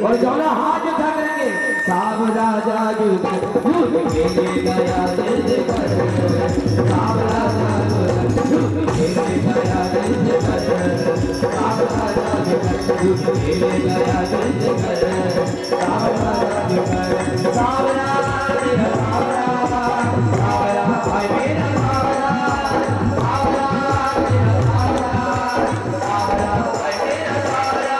और दोनों हाथ उठाएंगे, सावरा जादूगर लूट के ले गया दिल पर, सावरा जादूगर लूट के ले गया दिल पर, सावरा जादूगर लूट के ले गया दिल पर, सावरा जादूगर, सावरा मेरा सावरा, सावरा भाई मेरा सावरा, सावरा मेरा सावरा, सावरा भाई मेरा सावरा,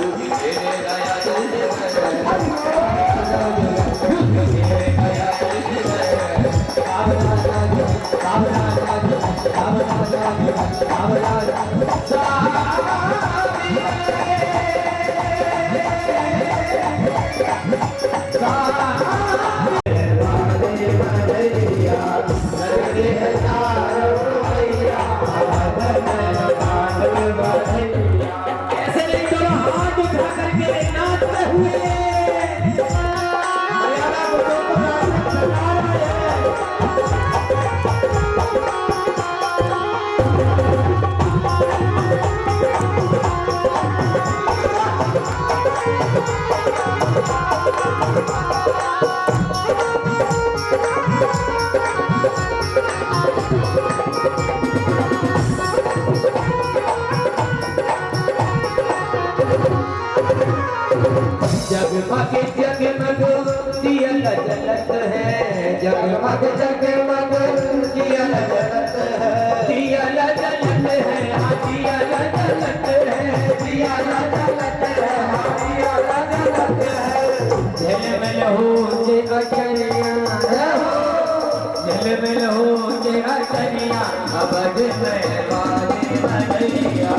लूट के ले गया दिल पर। ऐसे नहीं चलो हाथ उठा करके नाचते हुए जगमग जगमग दिया जलत है, जगमग जगमग दिया जलत है, दिया जलत है, दिया जलत है, दिया जलत है, दिया जलत है। झलमल हो जे अचरिया, झलमल हो जे अचरिया, अब वाली मरिया।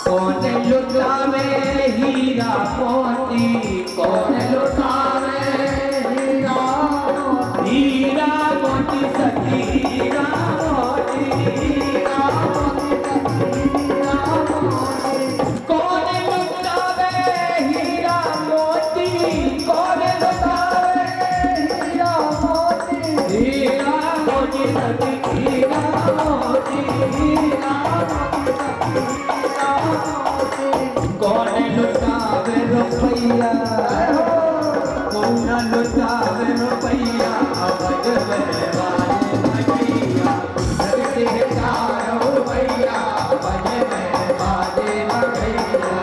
कौन लुटावे हीरा मोती, कौन लुटावे हीरा मोती, हीरा मोती सखी हीरा मोती, हीरा मोती हीरा मोती। कौन लुटावे हीरा मोती, कौन लुटावे हीरा मोती, हीरा मोती सखी हीरा मोती, हीरा कौन लुटावे रुपैया, कौन लुटावे रुपैया, अवध में वाले भैया, जगते चारों भैया, अवध में वाले भैया।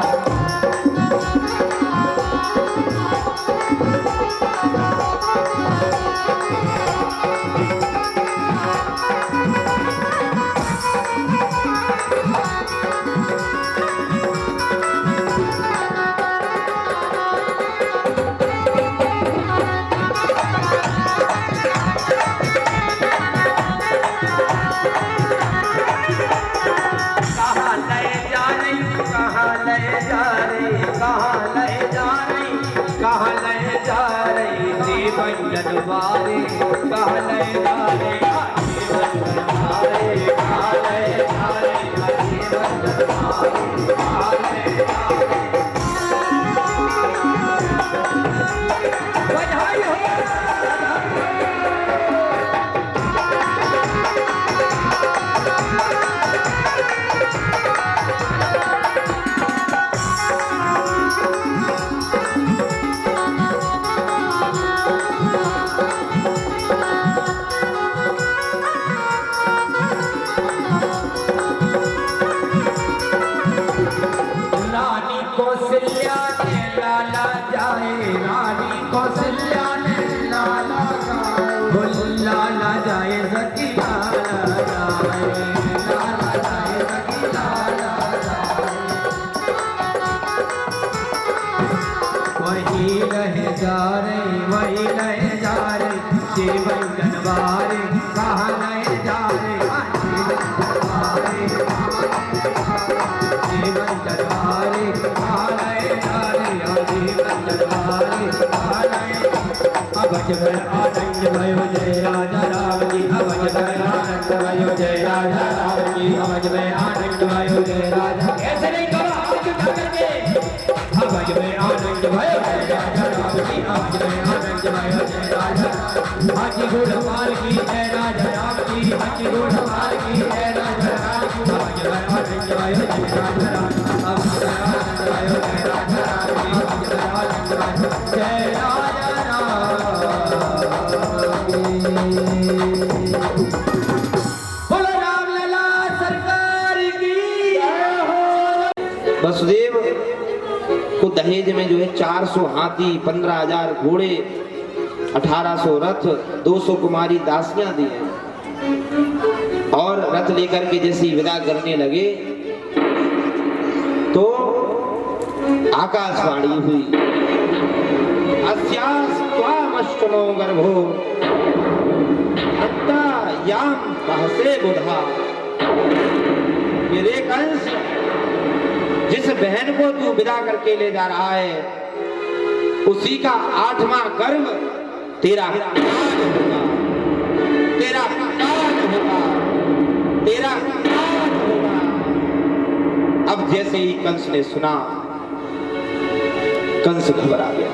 जनवारे कहाँ ले जा रे, जीवन जनवारे कहाँ ले जा रे, जीवन जनवारे कहाँ ले जा रे। बधाई हो कौशल्या ने लाला जाए, रानी कौशल्या ने लाला जाए, लाला जाए सखी लाला जाए, लाला जाए सखी लाला जाए। वही रहे जा रे, वही रहे जा रे, जीवन जनवारे कहाँ रहे जा रे, जीवन जनवारे अवध में आनंद भयो जय राजा राम जी, अवध में आनंद भयो जय राजा राम जी, अवध में आनंद भयो जय राजा। ऐसे नहीं करो हाथ उठा करके, अवध में आनंद भयो जय राजा राम जी, अवध में आनंद भयो जय राजा। हाथी घोड़ा मार की जय राजा राम जी, हाथी घोड़ा मार की जय राजा राम जी, अवध में आनंद भयो जय राजा राम, अवध में आनंद भयो जय राजा राम जी, अवध में आनंद भयो जय राजा।
वसुदेव को दहेज में जो है 400 हाथी, 15,000 घोड़े, 1800 रथ, 200 कुमारी दासियां दी हैं। और रथ लेकर के जैसी विदा करने लगे तो आकाशवाणी हुई, अस्यास्त्वामष्टमो गर्भो अत्ता याम बहसे बुधा। ये रे कंस, जिस बहन को तू विदा करके ले जा रहा है उसी का 8वां गर्भ तेरा कान होगा, तेरा कान होगा, तेरा कान होगा। अब जैसे ही कंस ने सुना, कंस घबरा गया।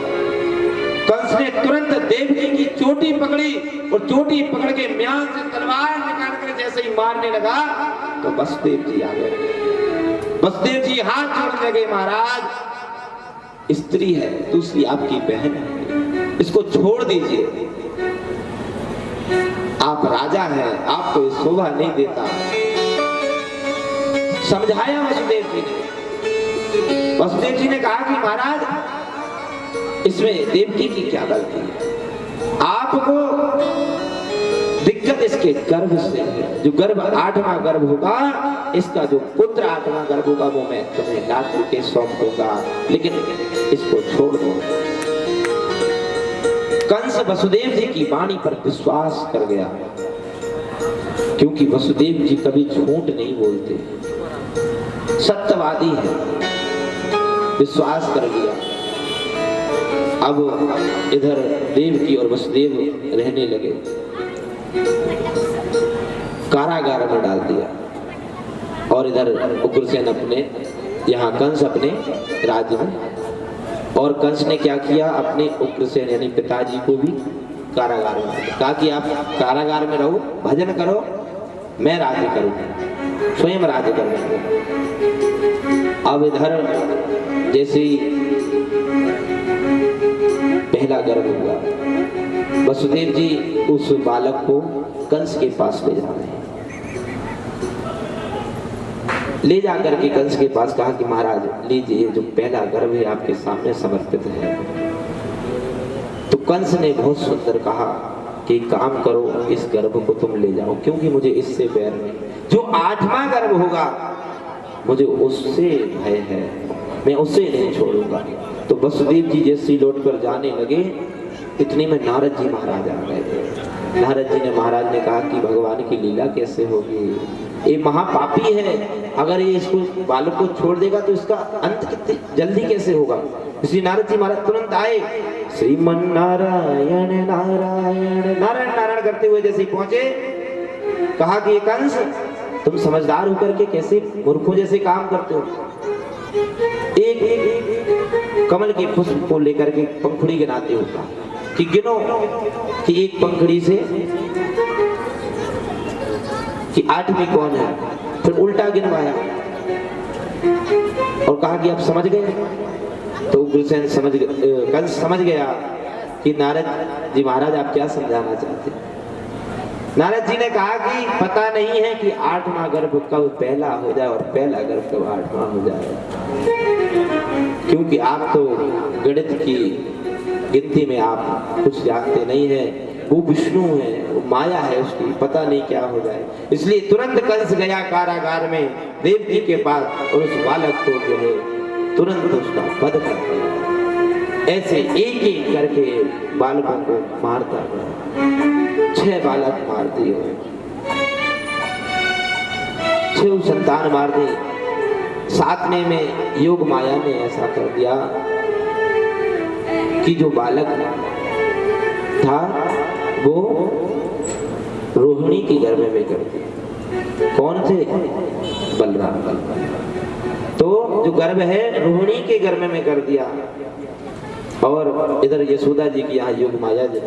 कंस ने तुरंत देवकी की चोटी पकड़ी और चोटी पकड़ के म्यान से तलवार निकाल कर जैसे ही मारने लगा तो वसुदेव जी आ गए। वसुदेव जी हाथ जोड़ने लगे, महाराज स्त्री है, दूसरी आपकी बहन है, इसको छोड़ दीजिए, आप राजा हैं, आपको ये शोभा नहीं देता। समझाया वसुदेव जी ने। वसुदेव जी ने कहा कि महाराज इसमें देवकी की क्या गलती है, आपको दिक्कत इसके गर्भ से है। जो गर्भ 8वां गर्भ होगा, इसका जो पुत्र 8वां गर्भ होगा वो मैं तुम्हें ला के सौंप दूंगा, लेकिन इसको छोड़ दो। कंस वसुदेव जी की वाणी पर विश्वास कर गया क्योंकि वसुदेव जी कभी झूठ नहीं बोलते, सत्यवादी है, विश्वास कर लिया। अब इधर देवकी और वसुदेव रहने लगे, कारागार में डाल दिया। और इधर उग्रसेन अपने यहाँ कंस अपने राज्य में, और कंस ने क्या किया, अपने उग्रसेन यानी पिताजी को भी कारागार में कहा कि आप कारागार में रहो, भजन करो, मैं राज्य करूंगा, स्वयं राज्य करूंगा। अब इधर जैसे ही पहला गर्भ हुआ, वसुदेव जी उस बालक को कंस के पास ले जा रहे हैं। ले जाकर के कंस के पास कहा कि महाराज लीजिए, जो पहला गर्भ है आपके सामने समर्पित है। तो कंस ने बहुत सुंदर कहा कि काम करो, इस गर्भ को तुम ले जाओ, क्योंकि मुझे इससे बैर नहीं। जो 8वां गर्भ होगा मुझे उससे भय है, मैं उसे नहीं छोड़ूंगा। तो वसुदेव जी जैसे लौट कर जाने लगे, इतने में नारद जी महाराज आ गए थे। नारद जी ने महाराज ने कहा कि भगवान की लीला कैसे होगी, ये महापापी है, अगर ये इसको बालक को छोड़ देगा तो इसका अंत कितनी जल्दी कैसे होगा। इसलिए नारद जी महाराज तुरंत आए, श्रीमन नारायण नारायण नारायण नारायण करते हुए जैसे पहुंचे, कहा कि कंस तुम समझदार होकर के कैसे मूर्खों जैसे काम करते हो। एक कमल के पुष्प को लेकर के पंखुड़ी गिनाते हो कि गिनो कि एक पंखुड़ी से कि 8वीं कौन है, फिर उल्टा गिनवाया और कहा कि आप समझ गए। तो उग्रसेन कंस समझ गया कि नारद जी महाराज आप क्या समझाना चाहते हैं। नारद जी ने कहा कि पता नहीं है कि 8वां गर्भ कब पहला हो जाए और पहला गर्भ कब 8वां हो जाए, क्योंकि आप तो गणित की गिनती में आप कुछ जानते नहीं है। वो विष्णु है, वो माया है उसकी, पता नहीं क्या हो जाए। इसलिए तुरंत कंस गया कारागार में देवकी के पास और उस बालक को जो है तुरंत उसका वध कर दिया। ऐसे एक एक करके बालकों को मारता गया। 6 बालक मार दिए, 6 संतान मार दी। 7वें में योग माया ने ऐसा कर दिया कि जो बालक था वो रोहिणी के गर्भ में कर दिया। कौन थे? बलराम। तो जो गर्भ है रोहिणी के गर्भ में कर दिया। और इधर यशोदा जी की यहाँ योग माया जी,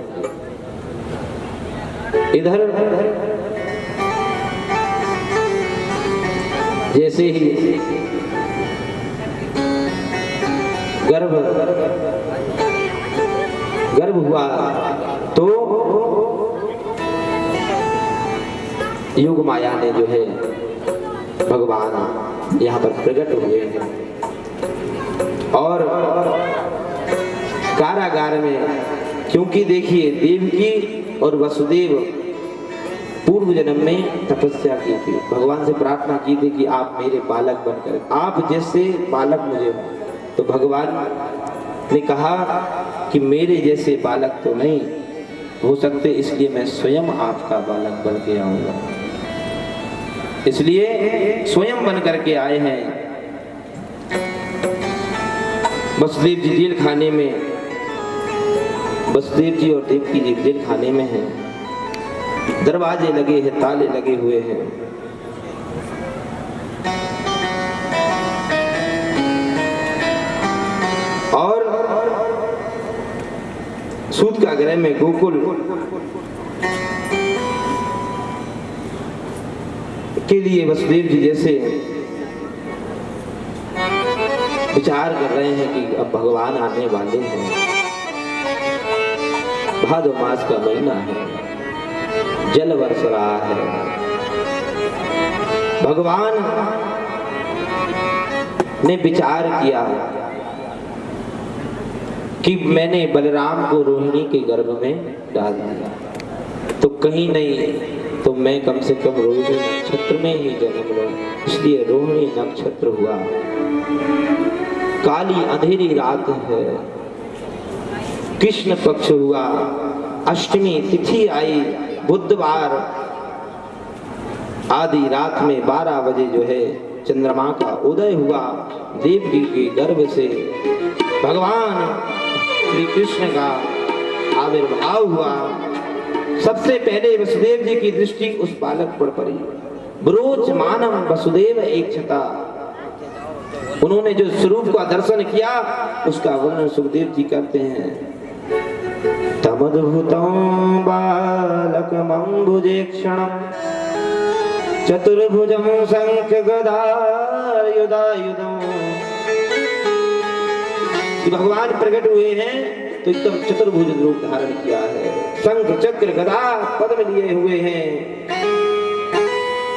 इधर जैसे ही गर्भ हुआ तो योग माया ने जो है भगवान यहाँ पर प्रकट हुए हैं और कारागार में, क्योंकि देखिए देवकी और वसुदेव पूर्व जन्म में तपस्या की थी, भगवान से प्रार्थना की थी कि आप मेरे बालक बनकर, आप जैसे बालक मुझे हो। तो भगवान ने कहा कि मेरे जैसे बालक तो नहीं हो सकते, इसलिए मैं स्वयं आपका बालक बन के आऊंगा। इसलिए स्वयं बन करके आए हैं। वसुदेव जी जेल खाने में, वसुदेव जी और देवकी जी जेल खाने में हैं। दरवाजे लगे हैं, ताले लगे हुए हैं। और सूत का गृह में गोकुल के लिए वसुदेव जी जैसे विचार कर रहे हैं कि अब भगवान आने वाले हैं, भादो मास का महीना है, जल बरस रहा है। भगवान ने विचार किया कि मैंने बलराम को रोहिणी के गर्भ में डाल दिया, तो कहीं नहीं तो मैं कम से कम रोहिणी नक्षत्र में ही जन्म लूं। इसलिए रोहिणी नक्षत्र हुआ। काली अंधेरी रात है, कृष्ण पक्ष हुआ, अष्टमी तिथि आई, बुधवार आधी रात में 12 बजे जो है चंद्रमा का उदय हुआ। देवकी के गर्भ से भगवान श्री कृष्ण का आविर्भाव हुआ। सबसे पहले वसुदेव जी की दृष्टि उस बालक पर पड़ी। ब्रोच मानम वसुदेव एक छता, उन्होंने जो स्वरूप का दर्शन किया उसका वर्णन सुखदेव जी करते हैं। तमद्भुतं बालकमम्बुजेक्षणं चतुर्भुजं शंख गदायुधायुधं। भगवान प्रकट हुए हैं तो एकदम चतुर्भुज रूप धारण किया है। शंख चक्र गदा पद्म लिए हुए हैं।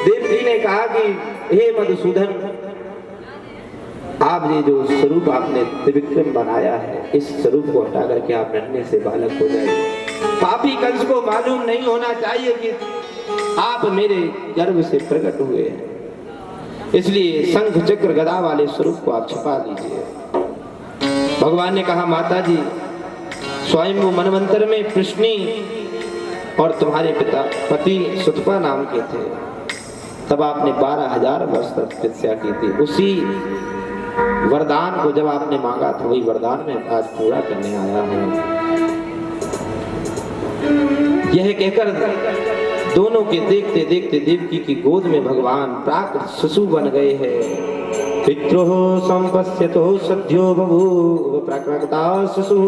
देव जी ने कहा कि हे मधुसूदन, आप ये जो स्वरूप आपने त्रिविक्रम बनाया है, इस स्वरूप को हटा करके आप नन्हे से बालक हो जाए। पापी कंस को मालूम नहीं होना चाहिए कि आप मेरे गर्भ से प्रकट हुए हैं, इसलिए शंख चक्र गदा वाले स्वरूप को आप छिपा लीजिए। भगवान ने कहा, माता जी, स्वयं मनवंतर में कृष्णी और तुम्हारे पिता पति सुतपा नाम के थे, तब आपने 12,000 वर्ष तक तपस्या की थी। उसी वरदान को जब आपने मांगा था, वही वरदान में आज पूरा करने आया हूं। यह कहकर दोनों के देखते देखते देवकी की गोद में भगवान प्राकृत शिशु बन गए हैं। पित्रो संपश्यतो सद्यो बभूव प्राकृता शिशु।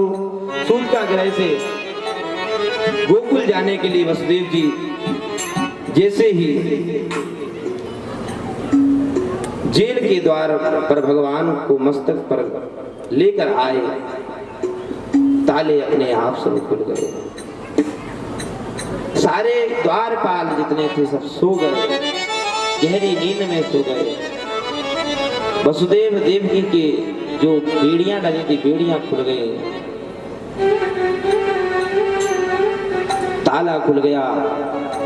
सूत ग्रह से गोकुल जाने के लिए वसुदेव जी जैसे ही जेल के द्वार पर भगवान को मस्तक पर लेकर आए, ताले अपने आप से खुल गए। सारे द्वारपाल जितने थे सब सो गए, गहरी नींद में सो गए। वसुदेव देवकी के जो बेड़ियां डली थी, बेड़ियां खुल गई, ताला खुल गया।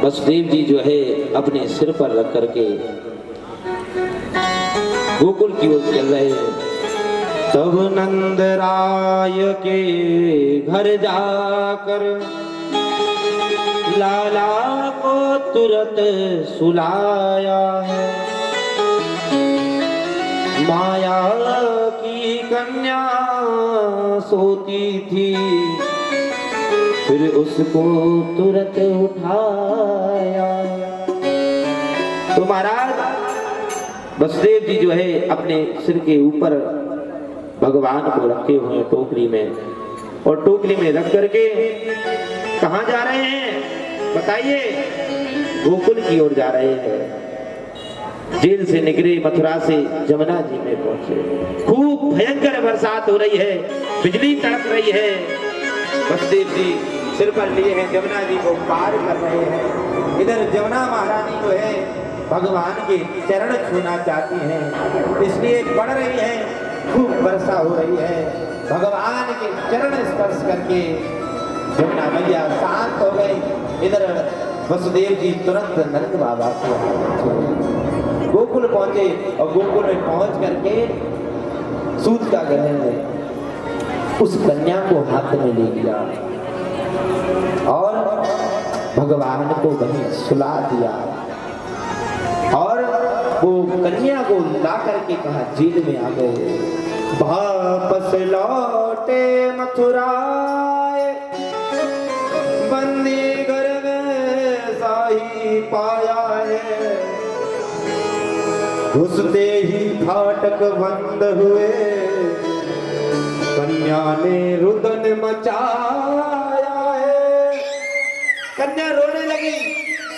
वसुदेव जी जो है अपने सिर पर रख करके गोकुल की ओर चल रहे हैं। तब नंदराय के घर जाकर लाला को तुरंत सुलाया है। माया की कन्या सोती थी, फिर उसको तुरंत उठाया। तो महाराज वसुदेव जी जो है अपने सिर के ऊपर भगवान को रखे हुए टोकरी में, और टोकरी में रख करके कहाँ जा रहे हैं बताइए? गोकुल की ओर जा रहे हैं। जेल से निकले, मथुरा से जमुना जी में पहुंचे। खूब भयंकर बरसात हो रही है, बिजली तड़क रही है। वसुदेव जी सिर पर लिए हैं, जमुना जी को पार कर रहे हैं। इधर जमुना महारानी जो है भगवान के चरण छूना चाहती हैं, इसलिए बढ़ रही है। खूब वर्षा हो रही है। भगवान के चरण स्पर्श करके जमुना मैया शांत हो गई। इधर वसुदेव जी तुरंत नंद बाबा को गोकुल पहुंचे, और गोकुल में पहुंच करके सूत का ग्रह में उस कन्या को हाथ में ले लिया और भगवान को वहीं सुला दिया। और वो कन्या को ला करके कहा, जेल में आ गए। वापस लौटे मथुरा, बंदी घर में शाही पाया है। घुसते ही फाटक बंद हुए, कन्या ने रुदन मचाया है। कन्या रोने लगी।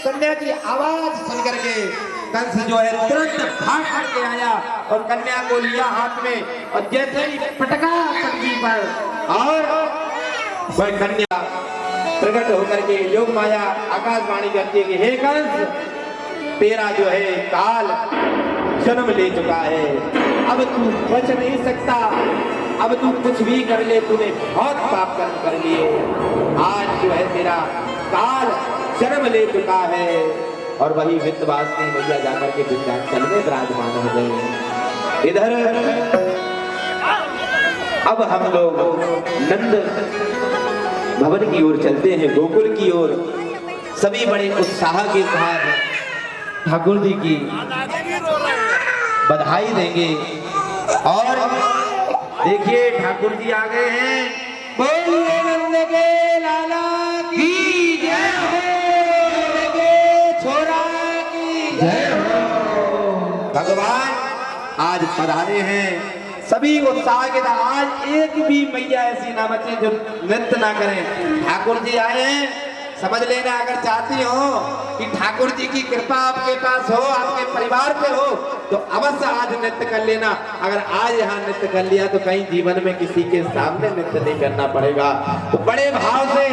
कन्या की आवाज सुन करके कंस जो है तुरंत भाग के आया और कन्या को लिया हाथ में, और जैसे ही पटका पटकी पर, और वह कन्या प्रकट होकर के योग माया आकाशवाणी करती है कि हे कंस, तेरा जो है काल जन्म ले चुका है, अब तू बच नहीं सकता। अब तू कुछ भी कर ले, तूने बहुत पाप कर्म कर लिए। आज जो है तेरा काल जन्म ले चुका है। और वही वित्तवासिनी मैया जाकर के विंध्याचल में विराजमान हो गए। इधर अब हम लोग नंद भवन की ओर चलते हैं, गोकुल की ओर। सभी बड़े उत्साह के साथ
ठाकुर जी की बधाई देंगे। और देखिए ठाकुर जी आ गए हैं। बोलिए नंद के लाला की जय हो, नंद के छोरा की जय हो। भगवान आज पधारे हैं, सभी उत्साह के साथ। आज एक भी मैया ऐसी ना बचे जो नृत्य ना करें। ठाकुर जी आए हैं, समझ लेना, अगर चाहती हो कि ठाकुर जी की कृपा आपके पास हो, आपके परिवार पे हो, तो अवश्य आज नृत्य कर लेना। अगर आज यहाँ नृत्य कर लिया तो कहीं जीवन में किसी के सामने नृत्य नहीं करना पड़ेगा। तो बड़े भाव से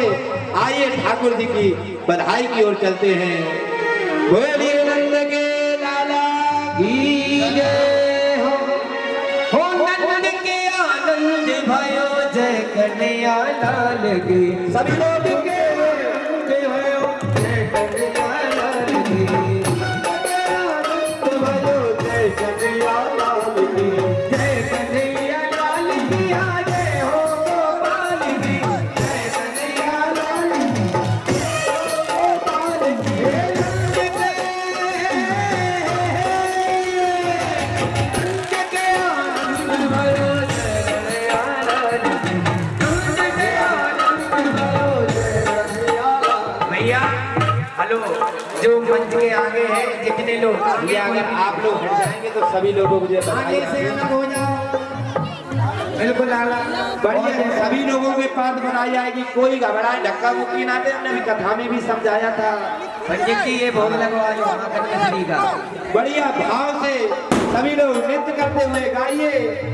आइए ठाकुर जी की बधाई की ओर चलते हैं। बोलिए नंद के लाला की जय हो, नंद के आनंद भयो जय कन्हैया लाल की। सभी लोग के जो मंच के आगे हैं जितने लोग, ये अगर आप लोग हट जाएंगे तो सभी लोगों को आगे से अलग हो जाओ। बिल्कुल आला बढ़िया, सभी लोगों के पास बनाई जाएगी, कोई घबराए धक्का मुक्की ना दे। हमने भी कथा में भी समझाया था पंडित जी, ये भोग लगवाए वहाँ कन्याश्री का। बढ़िया भाव से सभी लोग नृत्य करते हुए गाइए।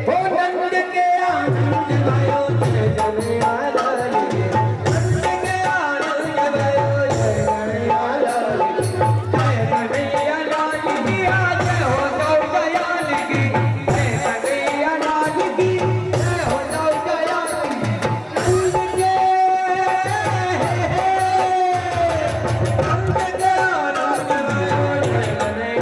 हो नंद के आनंद भयो जय कन्हैया लाल की, नंद के आनंद भयो जय कन्हैया लाल की, जय कन्हैया लाल की जय हो दयाल की, जय कन्हैया लाल की जय हो दयाल की। नंद के आनंद भयो जय कन्हैया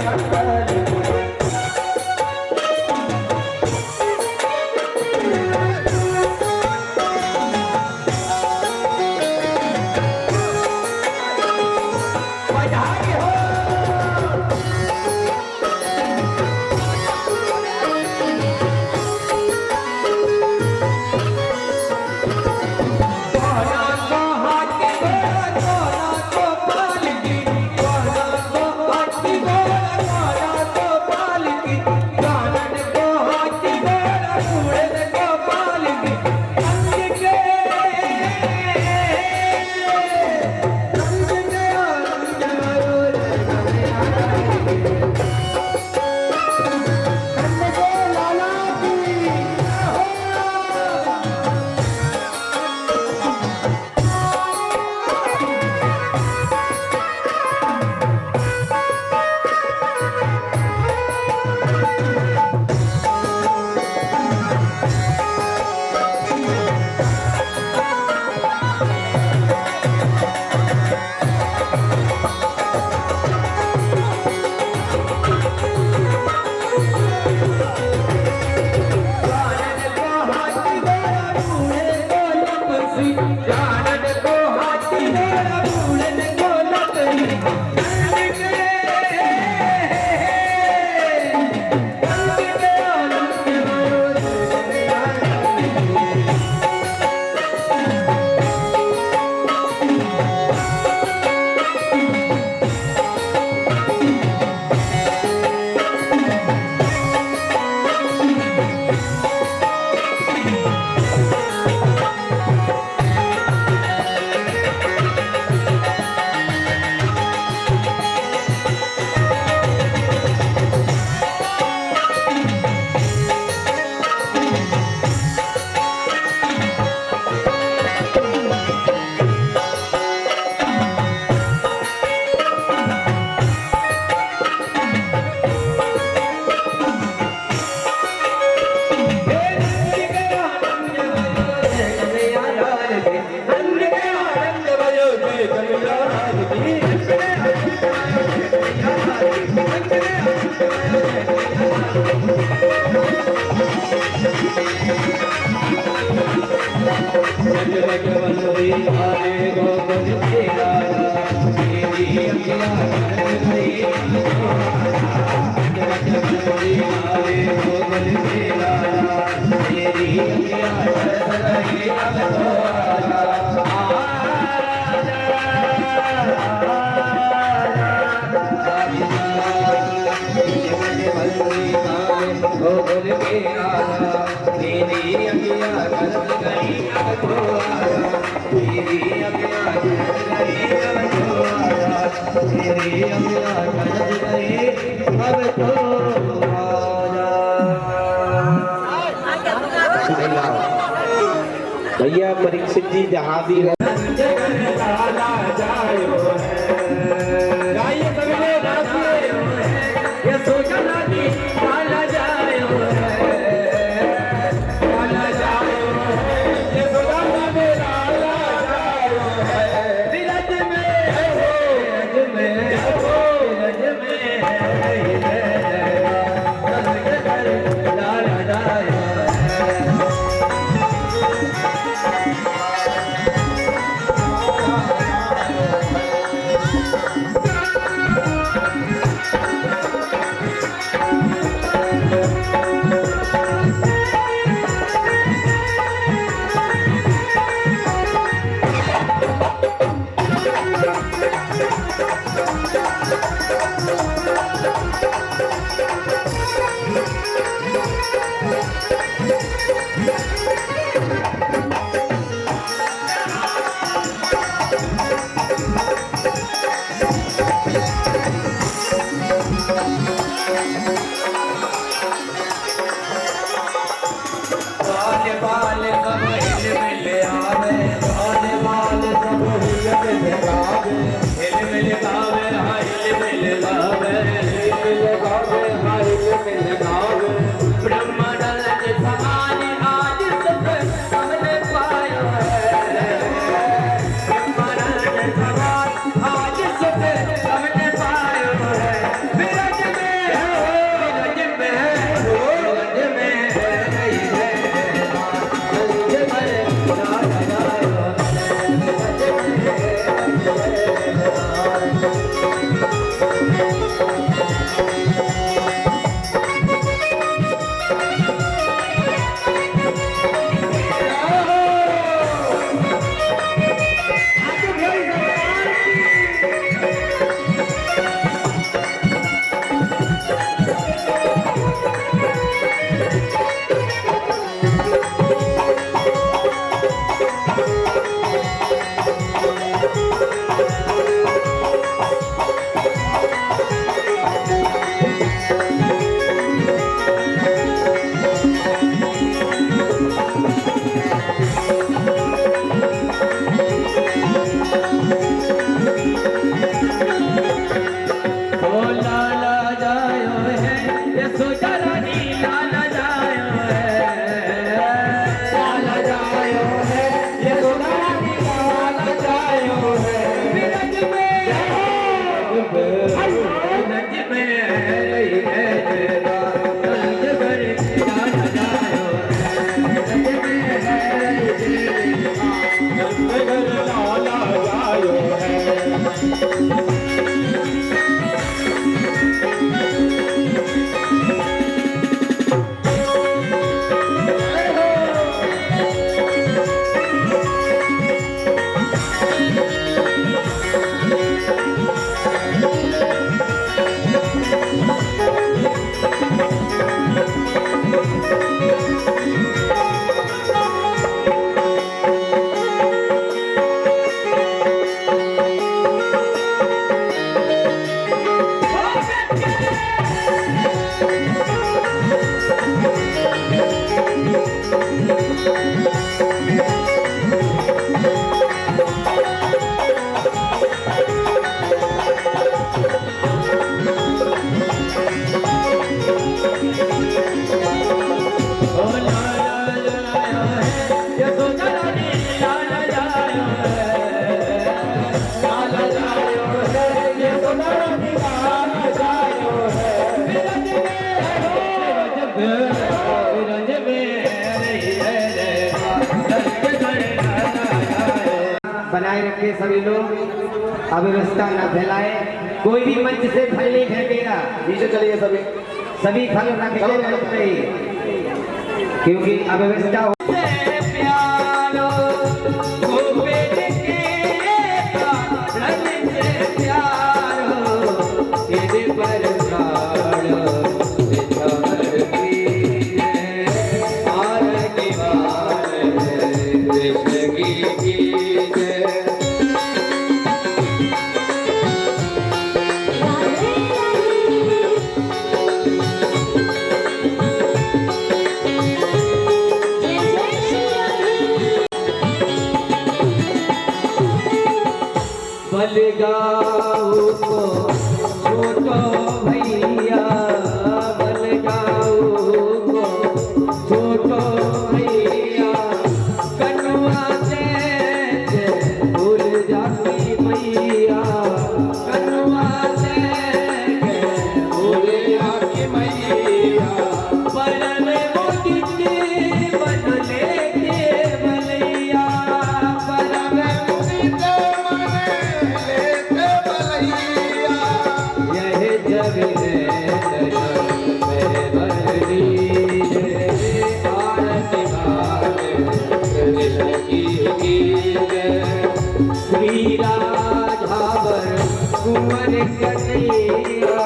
लाल की।
हरे
भैया परीक्षित जी जहाँ भी रहे
बनाए रखे सभी लोग, अव्यवस्था न फैलाए।
कोई भी मंच से फल नहीं फेंकेगा।
पीछे चलिए सभी।
सभी फल रखेंगे मंच पे ही, क्योंकि अव्यवस्था हो।
बलगाऊ को छोटो भैया, बलगाऊ को छोटो भैया, कनुआ से भूल जाती मैया, कनुआ से भूल जाती मैया, बरन मोदी बदले के बलैया, बरन मोदी श्री राधावर कुंवर कन्हैया,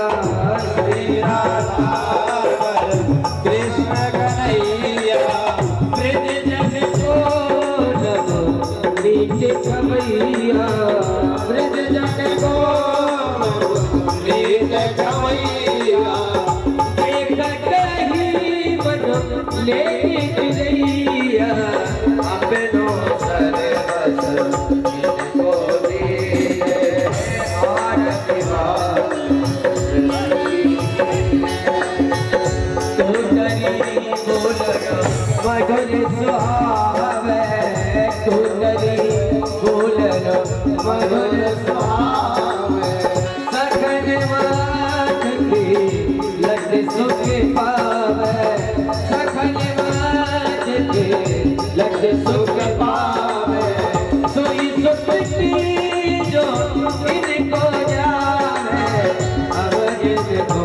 श्री राधावर कृष्ण कन्हैया, ब्रज जन को नमो नीच खमैया, ब्रज जन को नीच खमैया, एक कहीं मन लेके रैया, अपनो सर्वस मधुर सुहावे, सुंदरी बोलन मधुर सुहावे, सखन मात की लट सुख पावे, सखन मात की लट सुख पावे, सोई सुख की जो इनको जावे, अब जिनको